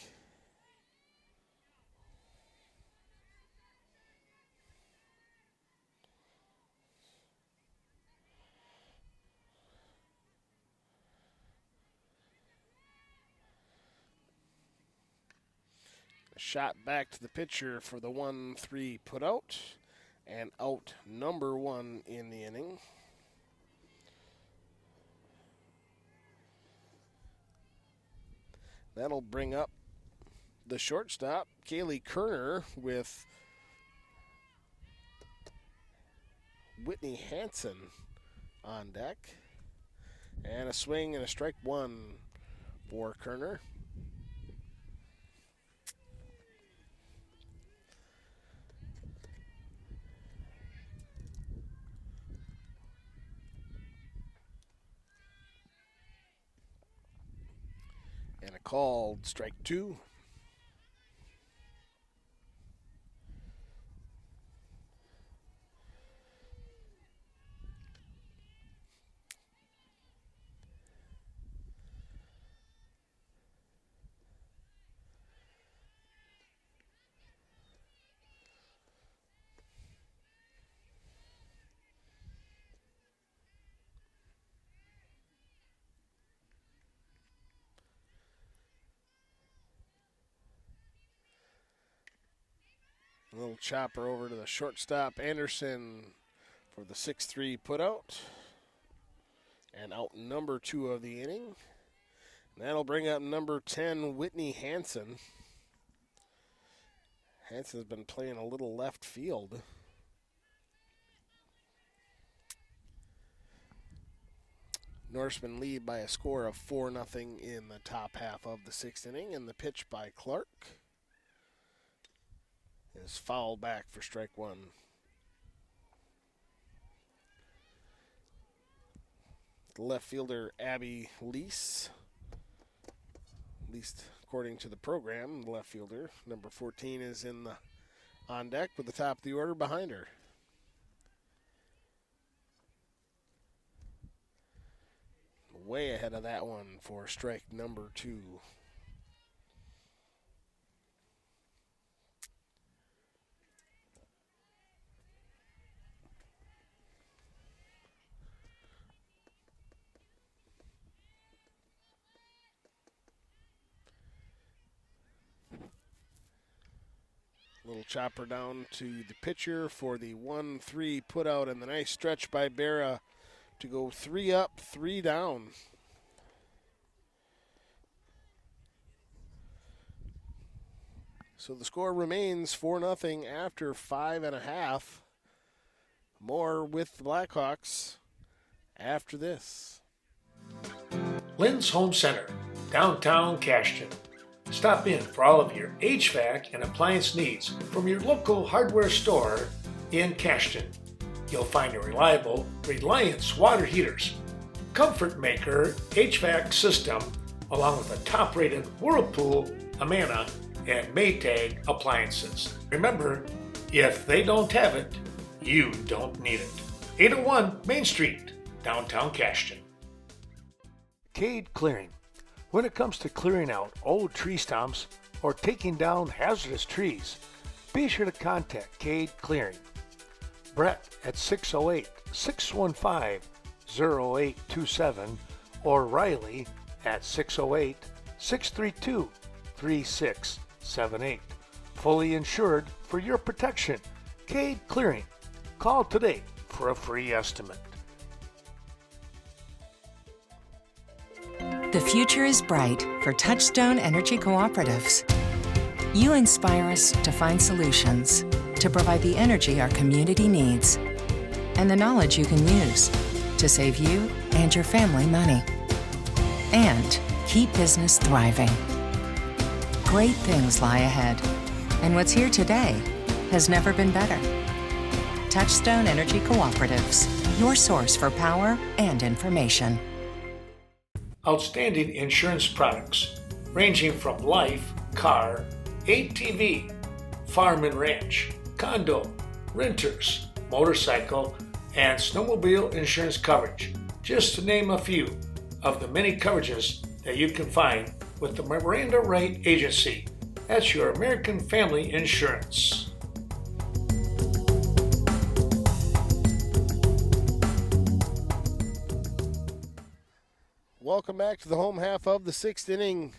Shot back to the pitcher for the 1-3 put out, and out number 1 in the inning. That'll bring up the shortstop, Kaylee Kerner, with Whitney Hansen on deck. And a swing and a strike 1 for Kerner. And a called strike 2. A little chopper over to the shortstop, Anderson, for the 6-3 putout. And out number 2 of the inning. And that'll bring up number 10, Whitney Hansen. Hansen's been playing a little left field. Norsemen lead by a score of 4-0 in the top half of the 6th inning, and the pitch by Clark is fouled back for strike 1. The left fielder, Abby Lease, at least according to the program, the left fielder, number 14, is on deck with the top of the order behind her. Way ahead of that one for strike number 2. Little chopper down to the pitcher for the 1-3 put out, and the nice stretch by Berra to go 3 up, 3 down. So the score remains 4-0 after 5.5. More with the Blackhawks after this. Lynn's Home Center, downtown Cashton. Stop in for all of your HVAC and appliance needs from your local hardware store in Cashton. You'll find a reliable Reliance water heaters, Comfort Maker HVAC system, along with a top-rated Whirlpool, Amana, and Maytag appliances. Remember, if they don't have it, you don't need it. 801 Main Street, downtown Cashton. Cade Clearing. When it comes to clearing out old tree stumps or taking down hazardous trees, be sure to contact Cade Clearing. Brett at 608-615-0827 or Riley at 608-632-3678. Fully insured for your protection. Cade Clearing. Call today for a free estimate. The future is bright for Touchstone Energy Cooperatives. You inspire us to find solutions to provide the energy our community needs and the knowledge you can use to save you and your family money and keep business thriving. Great things lie ahead, and what's here today has never been better. Touchstone Energy Cooperatives, your source for power and information. Outstanding insurance products ranging from life, car, ATV, farm and ranch, condo, renters, motorcycle, and snowmobile insurance coverage, just to name a few of the many coverages that you can find with the Miranda Wright Agency. That's your American Family Insurance. Welcome back to the home half of the 6th inning.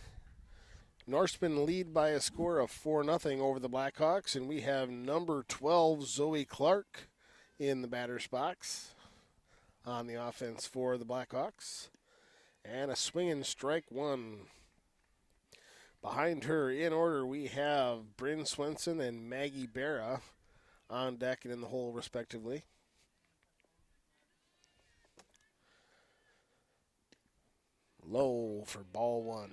Norsemen lead by a score of 4-0 over the Blackhawks, and we have number 12, Zoe Clark, in the batter's box on the offense for the Blackhawks. And a swinging strike 1. Behind her, in order, we have Bryn Swenson and Maggie Berra on deck and in the hole, respectively. Low for ball 1.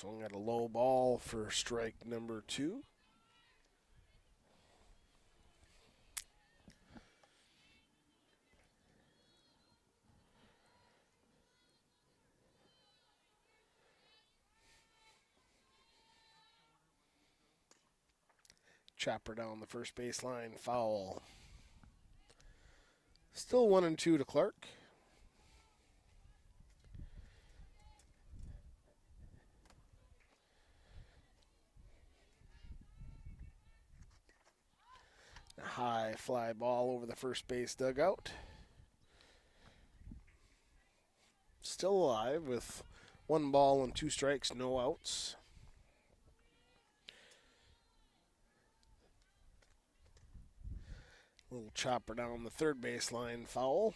Swung at a low ball for strike number 2. Chopper down the first baseline, foul. Still 1-2 to Clark. A high fly ball over the first base dugout. Still alive with 1 ball and 2 strikes, no outs. Little chopper down the third baseline, foul.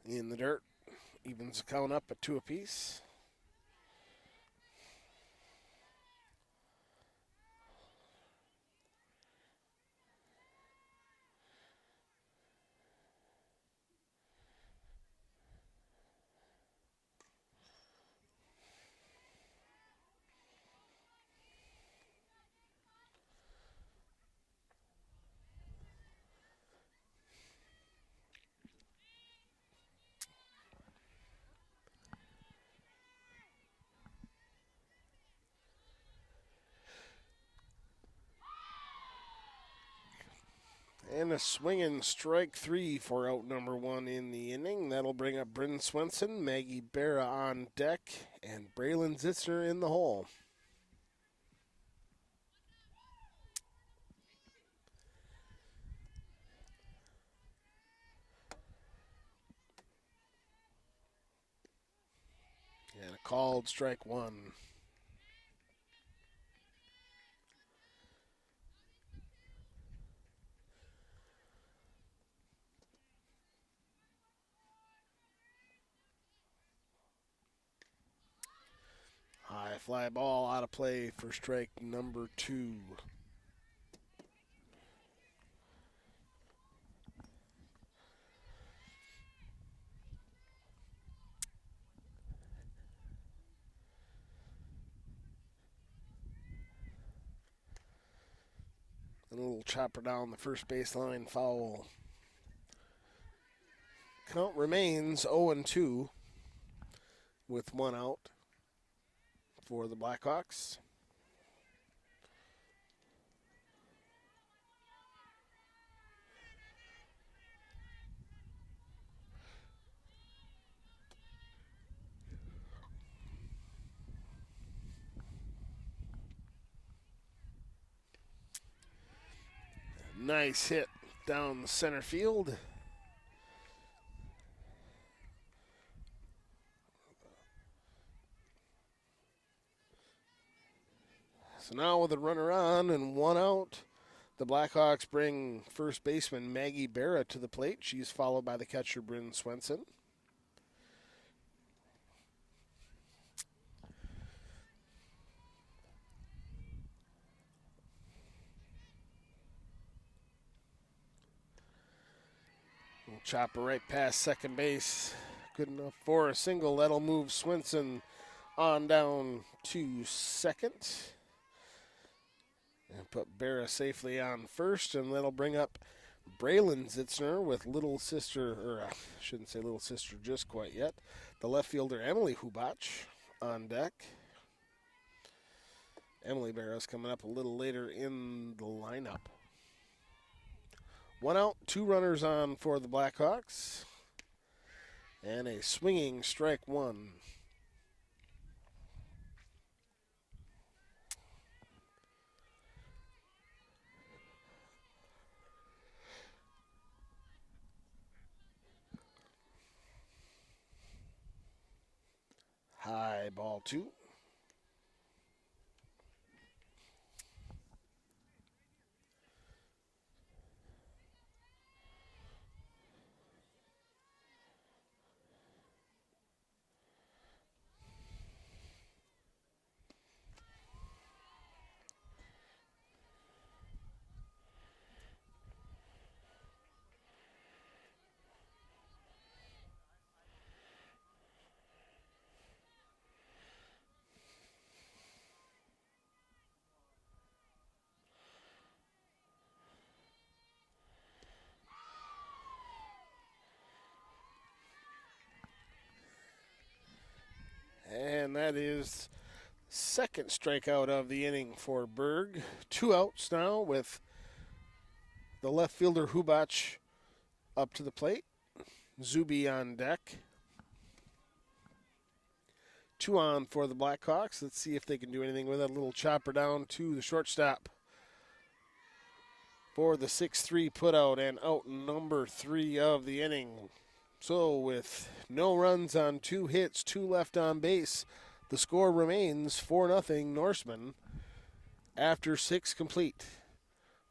In the dirt, evens the count up at 2 apiece. And a swinging strike 3 for out number 1 in the inning. That'll bring up Bryn Swenson, Maggie Berra on deck, and Braylon Zitzner in the hole. And a called strike 1. High fly ball out of play for strike number 2. A little chopper down the first baseline, foul. Count remains 0-2 with 1 out for the Blackhawks. Nice hit down the center field. So now with a runner on and 1 out, the Blackhawks bring first baseman Maggie Berra to the plate. She's followed by the catcher Bryn Swenson. Little chopper right past second base. Good enough for a single. That'll move Swenson on down to second. And put Berra safely on first, and that'll bring up Braylon Zitzner with little sister, or I shouldn't say little sister just quite yet, the left fielder Emily Hubach on deck. Emily Berra's coming up a little later in the lineup. 1 out, 2 runners on for the Blackhawks, and a swinging strike 1. High ball 2. and that is second strikeout of the inning for Berg. 2 outs now with the left fielder Hubach up to the plate. Zuby on deck. 2 on for the Blackhawks. Let's see if they can do anything with it. A little chopper down to the shortstop for the 6-3 putout and out number 3 of the inning. So with no runs on 2 hits, 2 left on base, the score remains 4-0 Norsemen after 6 complete.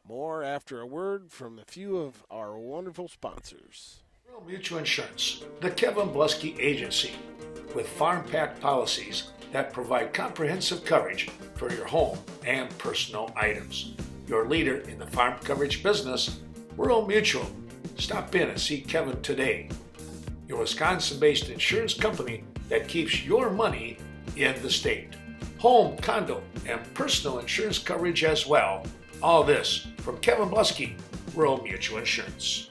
More after a word from a few of our wonderful sponsors. Rural Mutual Insurance, the Kevin Blusky Agency, with farm pack policies that provide comprehensive coverage for your home and personal items. Your leader in the farm coverage business, Rural Mutual. Stop in and see Kevin today. Your Wisconsin-based insurance company that keeps your money in the state. Home, condo, and personal insurance coverage as well. All this from Kevin Blusky, Rural Mutual Insurance.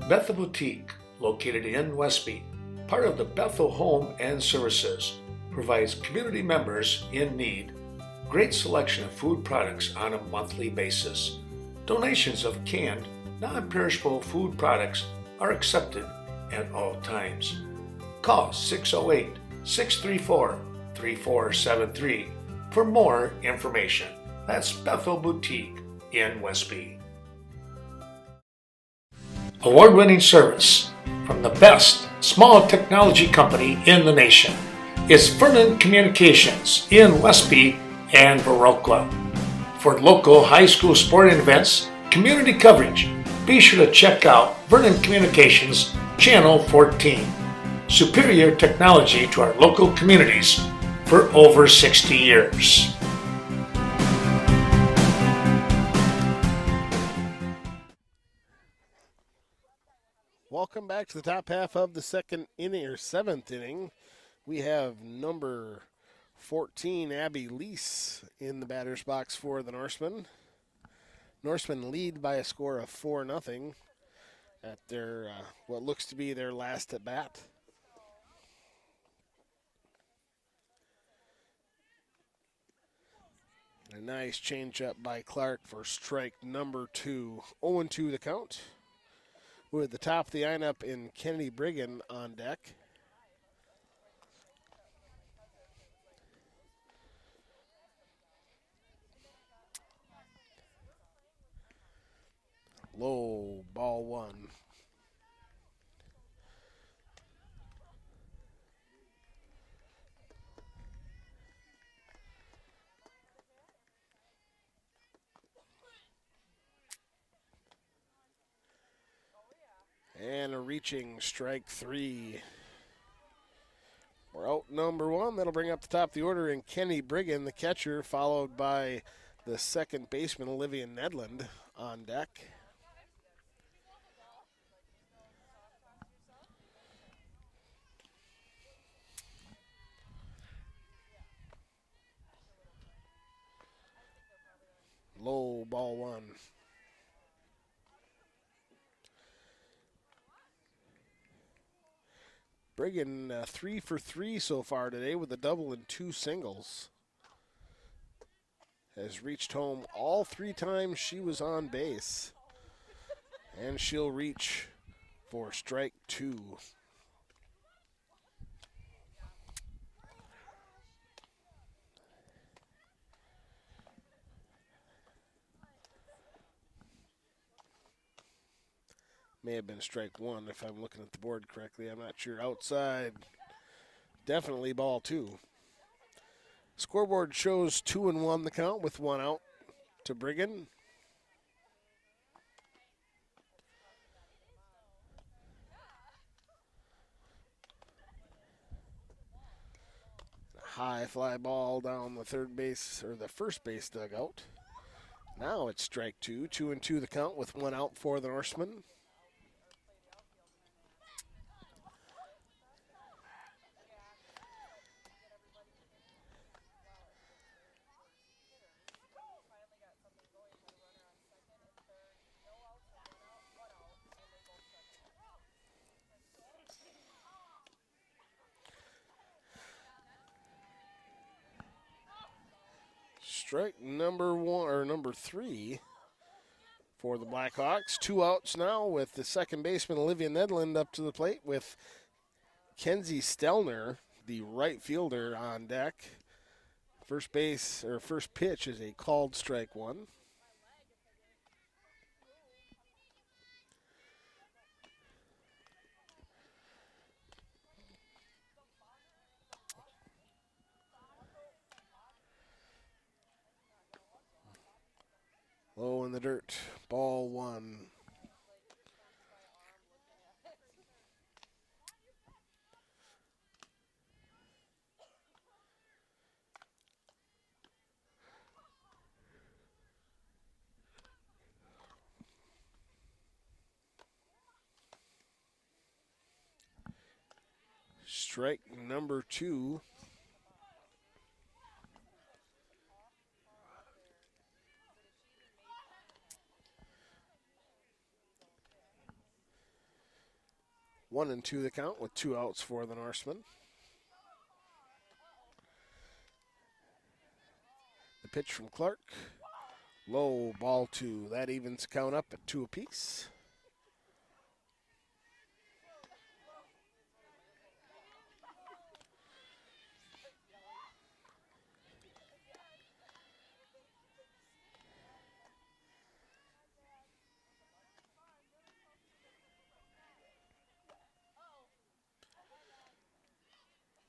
Bethel Boutique, located in Westby, part of the Bethel Home and Services, provides community members in need great selection of food products on a monthly basis. Donations of canned, non-perishable food products are accepted at all times. Call 608-634-3473 for more information. That's Bethel Boutique in Westby. Award-winning service from the best small technology company in the nation. It's Vernon Communications in Westby and Viroqua. For local high school sporting events, community coverage, be sure to check out Vernon Communications Channel 14. Superior technology to our local communities for over 60 years. Welcome back to the top half of the second inning, or 7th inning. We have number 14, Abby Lease, in the batter's box for the Norsemen. Norsemen lead by a score of 4-0 at their what looks to be their last at bat. A nice changeup by Clark for strike number 2. 0-2 the count. With the top of the lineup in Kennedy Brigham on deck. Low, ball 1. And a reaching strike 3. We're out number 1. That'll bring up the top of the order in Kenny Brigham, the catcher, followed by the second baseman, Olivia Nedland, on deck. Low, ball 1. Brigham 3 for 3 so far today with a double and 2 singles. Has reached home all 3 times she was on base. And she'll reach for strike 2. May have been strike 1 if I'm looking at the board correctly. I'm not sure. Outside, definitely ball 2. Scoreboard shows 2-1 the count with 1 out to Brigham. High fly ball down the third base, or the first base dugout. Now it's strike 2. 2-2 the count with 1 out for the Norsemen. Strike number 1 or number 3 for the Blackhawks. 2 outs now with the second baseman Olivia Nedlund up to the plate with Kenzie Stelner, the right fielder, on deck. First pitch is a called strike 1. Low in the dirt, ball 1. Strike number 2. One and 2 the count with 2 outs for the Norsemen. The pitch from Clark. Low, ball 2. That evens count up at 2 apiece.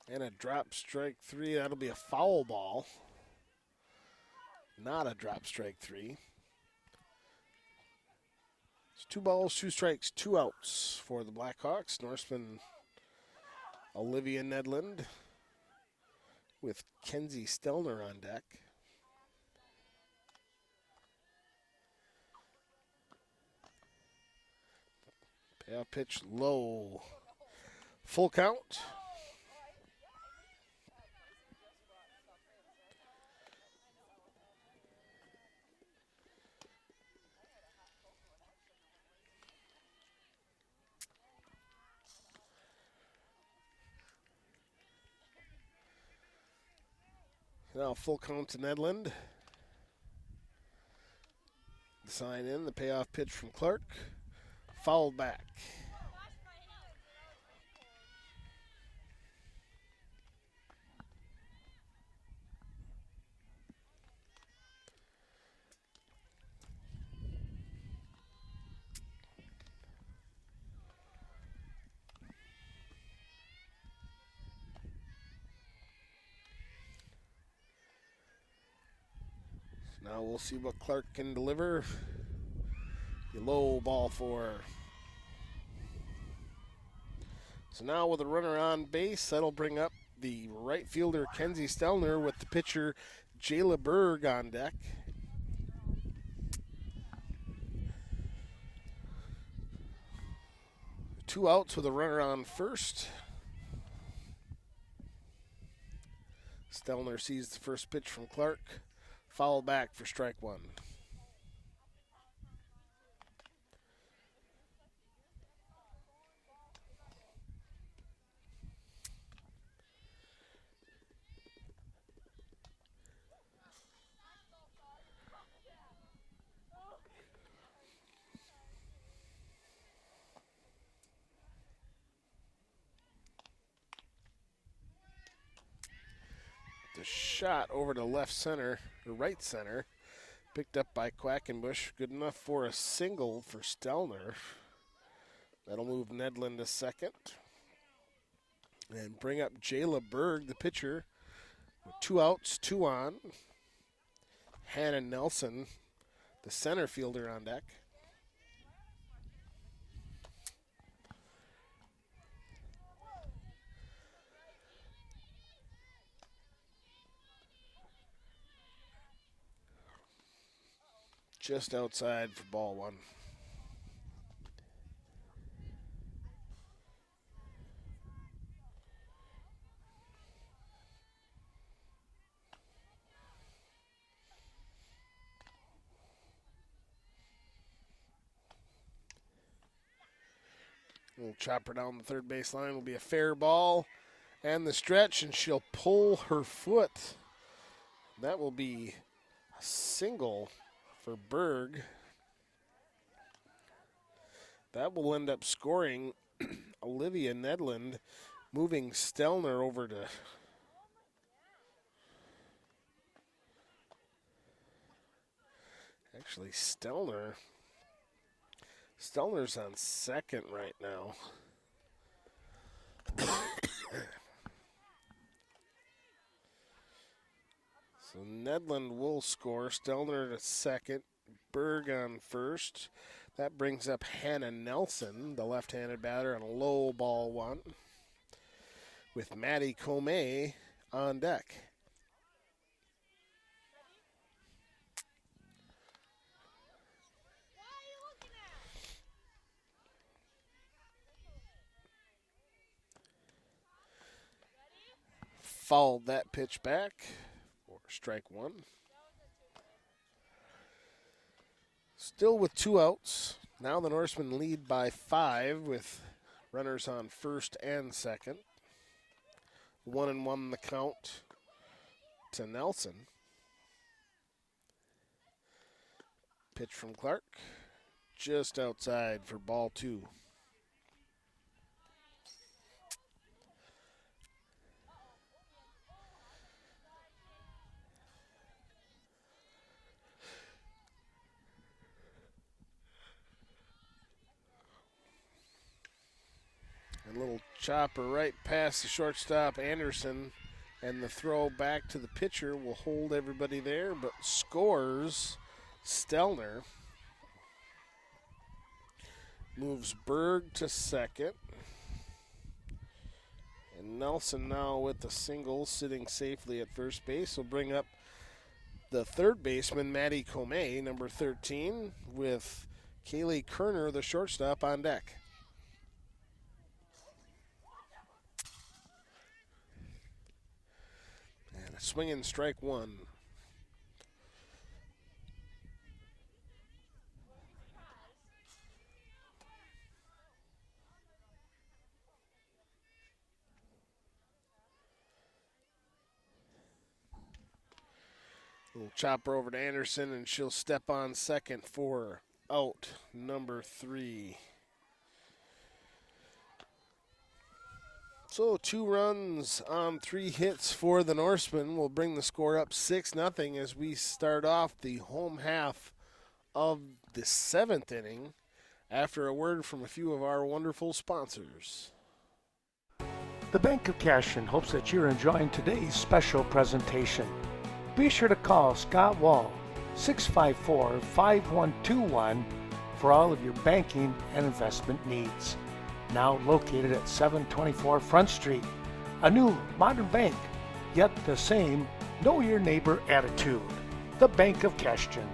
And a drop strike 3. That'll be a foul ball. Not a drop strike 3. It's 2 balls, 2 strikes, 2 outs for the Blackhawks. Norseman Olivia Nedlund with Kenzie Stelner on deck. Payoff pitch low. Full count. Now full count to Nedlund. The sign in, the payoff pitch from Clark. Fouled back. Now we'll see what Clark can deliver. The low ball 4. So now with a runner on base, that'll bring up the right fielder Kenzie Stelner with the pitcher Jayla Berg on deck. Two outs with a runner on first. Stelner sees the first pitch from Clark. Foul back for strike 1. The shot over to left center, or right center, picked up by Quackenbush. Good enough for a single for Stelner. That'll move Nedlund to second. And bring up Jayla Berg, the pitcher, with 2 outs, 2 on. Hannah Nelson, the center fielder, on deck. Just outside for ball 1. We'll chop her down the third baseline. Will be a fair ball. And the stretch, and she'll pull her foot. That will be A single for Berg. That will end up scoring Olivia Nedland, moving Stelner over to actually Stelner's on second right now. So Nedland will score. Stelner to second. Berg on first. That brings up Hannah Nelson, the left-handed batter, on a low ball one, with Maddie Comey on deck. Fouled that pitch back for strike one. Still with 2 outs. Now the Norsemen lead by 5 with runners on first and second. 1-1 the count to Nelson. Pitch from Clark. Just outside for ball 2. A little chopper right past the shortstop, Anderson, and the throw back to the pitcher will hold everybody there, but scores Stelner. Moves Berg to second. And Nelson now with the single, sitting safely at first base, will bring up the third baseman, Maddie Comey, number 13, with Kaylee Kerner, the shortstop, on deck. Swinging strike one. Little chopper over to Anderson, and she'll step on second for out number 3. So 2 runs on 3 hits for the Norsemen will bring the score up 6-0 as we start off the home half of the 7th inning after a word from a few of our wonderful sponsors. The Bank of Cashion hopes that you're enjoying today's special presentation. Be sure to call Scott Wall, 654-5121, for all of your banking and investment needs. Now located at 724 Front Street. A new modern bank, yet the same know your neighbor attitude. The Bank of Cashion.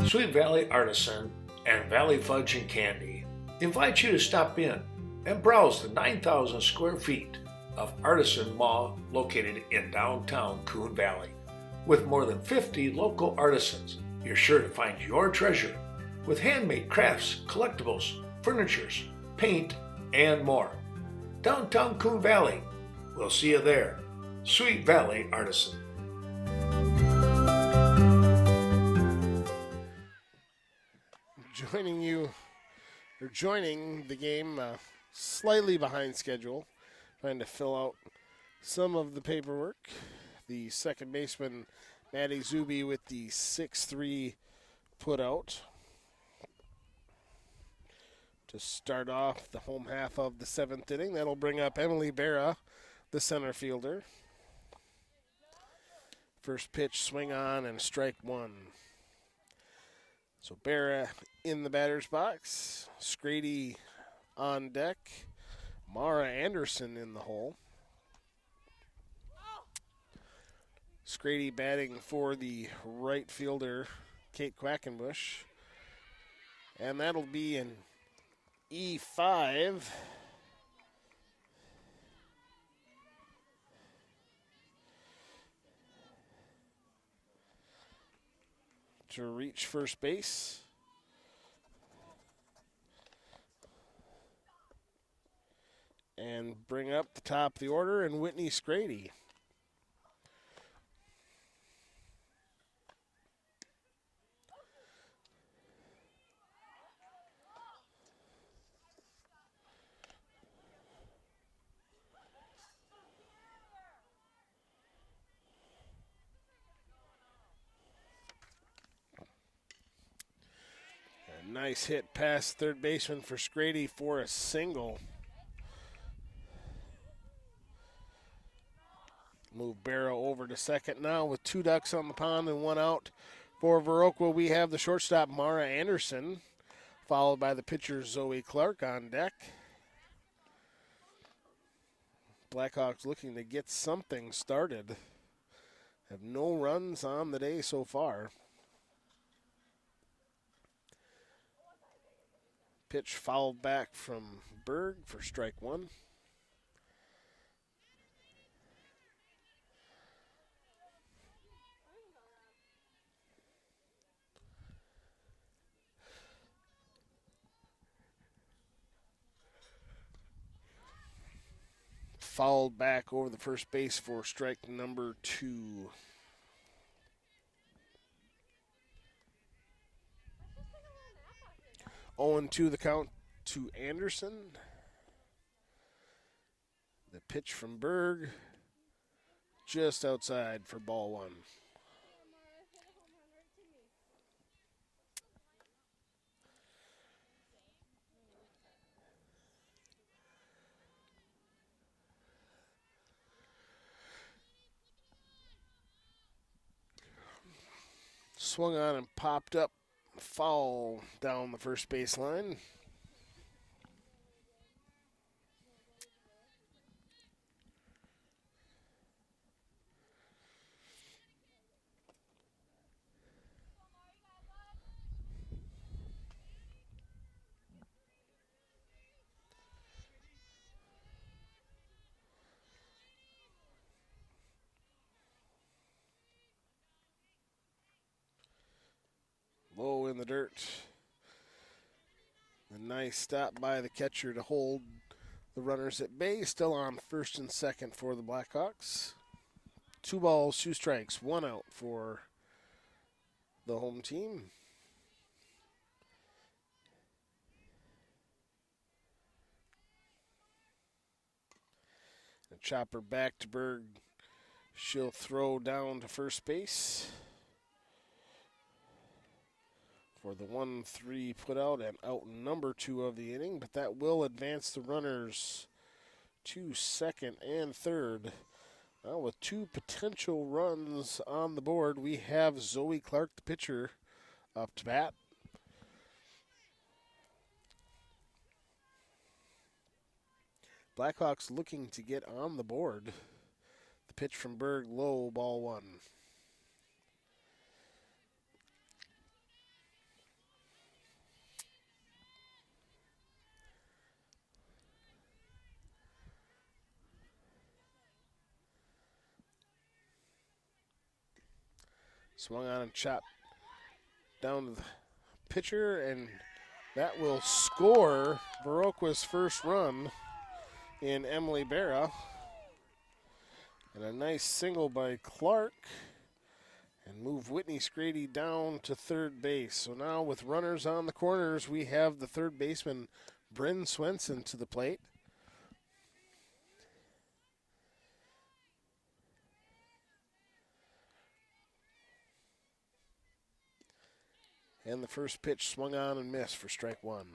Sweet Valley Artisan and Valley Fudge and Candy invite you to stop in and browse the 9,000 square feet of Artisan Mall located in downtown Coon Valley. With more than 50 local artisans, you're sure to find your treasure with handmade crafts, collectibles, furnitures, paint, and more. Downtown Coon Valley. We'll see you there. Sweet Valley Artisan. Joining the game slightly behind schedule, trying to fill out some of the paperwork. The second baseman, Maddie Zuby, with the 6-3 put out to start off the home half of the 7th inning. That'll bring up Emily Barra, the center fielder. First pitch, swing on, and strike one. So Barra in the batter's box. Scrady on deck. Mara Anderson in the hole. Scrady batting for the right fielder, Kate Quackenbush. And that'll be an E5. To reach first base. And bring up the top of the order, and Whitney Scrady. A nice hit past third baseman for Scrady for a single. Move Barrow over to second now with 2 ducks on the pond and 1 out. For Viroqua, we have the shortstop Mara Anderson, followed by the pitcher Zoe Clark on deck. Blackhawks looking to get something started. Have no runs on the day so far. Pitch fouled back from Berg for strike 1. Fouled back over the first base for strike number 2. Oh, 2 the count to Anderson. The pitch from Berg just outside for ball 1. Swung on and popped up, foul down the first baseline. Low in the dirt. A nice stop by the catcher to hold the runners at bay. Still on first and second for the Blackhawks. 2 balls, 2 strikes, 1 out for the home team. A chopper back to Berg. She'll throw down to first base for the 1-3 put out and out number 2 of the inning, but that will advance the runners to second and third. Now with 2 potential runs on the board, we have Zoe Clark, the pitcher, up to bat. Blackhawks looking to get on the board. The pitch from Berg, low, ball 1. Swung on and chopped down to the pitcher, and that will score Viroqua's first run in Emily Barra. And a nice single by Clark, and move Whitney Scrady down to third base. So now with runners on the corners, we have the third baseman Bryn Swenson to the plate. And the first pitch swung on and missed for strike 1.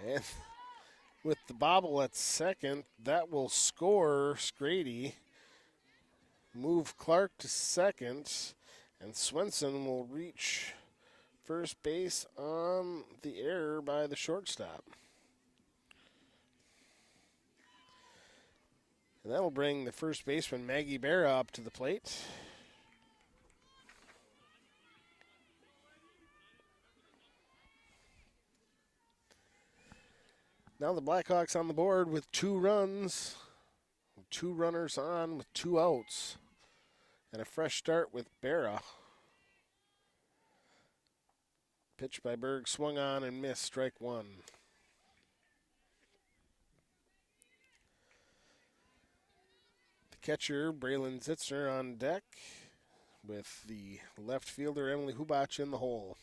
And with the bobble at second, that will score Scrady. Move Clark to second, and Swenson will reach first base on the error by the shortstop. And that'll bring the first baseman, Maggie Berra, up to the plate. Now the Blackhawks on the board with 2 runs, 2 runners on with 2 outs, and a fresh start with Berra. Pitch by Berg, swung on and missed, strike 1. The catcher, Braylon Zitzner, on deck with the left fielder, Emily Hubach, in the hole.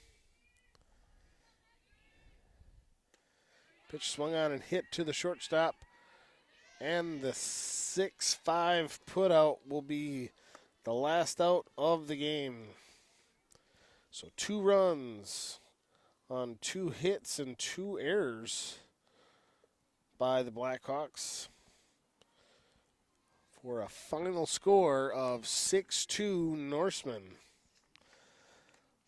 Pitch swung on and hit to the shortstop, and the 6-5 putout will be the last out of the game. So 2 runs on 2 hits and 2 errors by the Blackhawks for a final score of 6-2 Norsemen.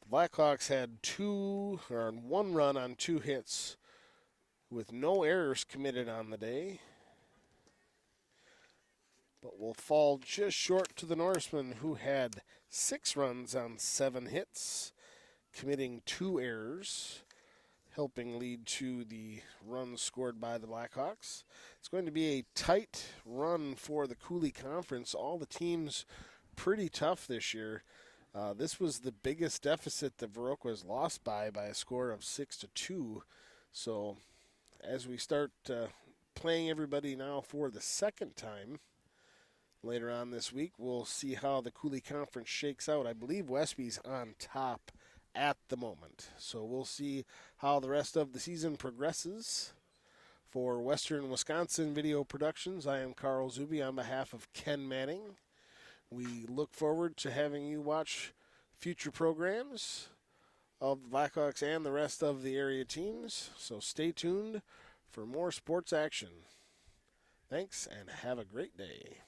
The Blackhawks had 1 run on 2 hits with no errors committed on the day, but will fall just short to the Norsemen, who had 6 runs on 7 hits, committing 2 errors, helping lead to the runs scored by the Blackhawks. It's going to be a tight run for the Coulee Conference. All the teams pretty tough this year. This was the biggest deficit that Viroqua was lost by a score of 6-2. So as we start playing everybody now for the second time later on this week, we'll see how the Coulee Conference shakes out. I believe Westby's on top at the moment. So we'll see how the rest of the season progresses. For Western Wisconsin Video Productions, I am Carl Zuby on behalf of Ken Manning. We look forward to having you watch future programs of the Blackhawks and the rest of the area teams. So stay tuned for more sports action. Thanks, and have a great day.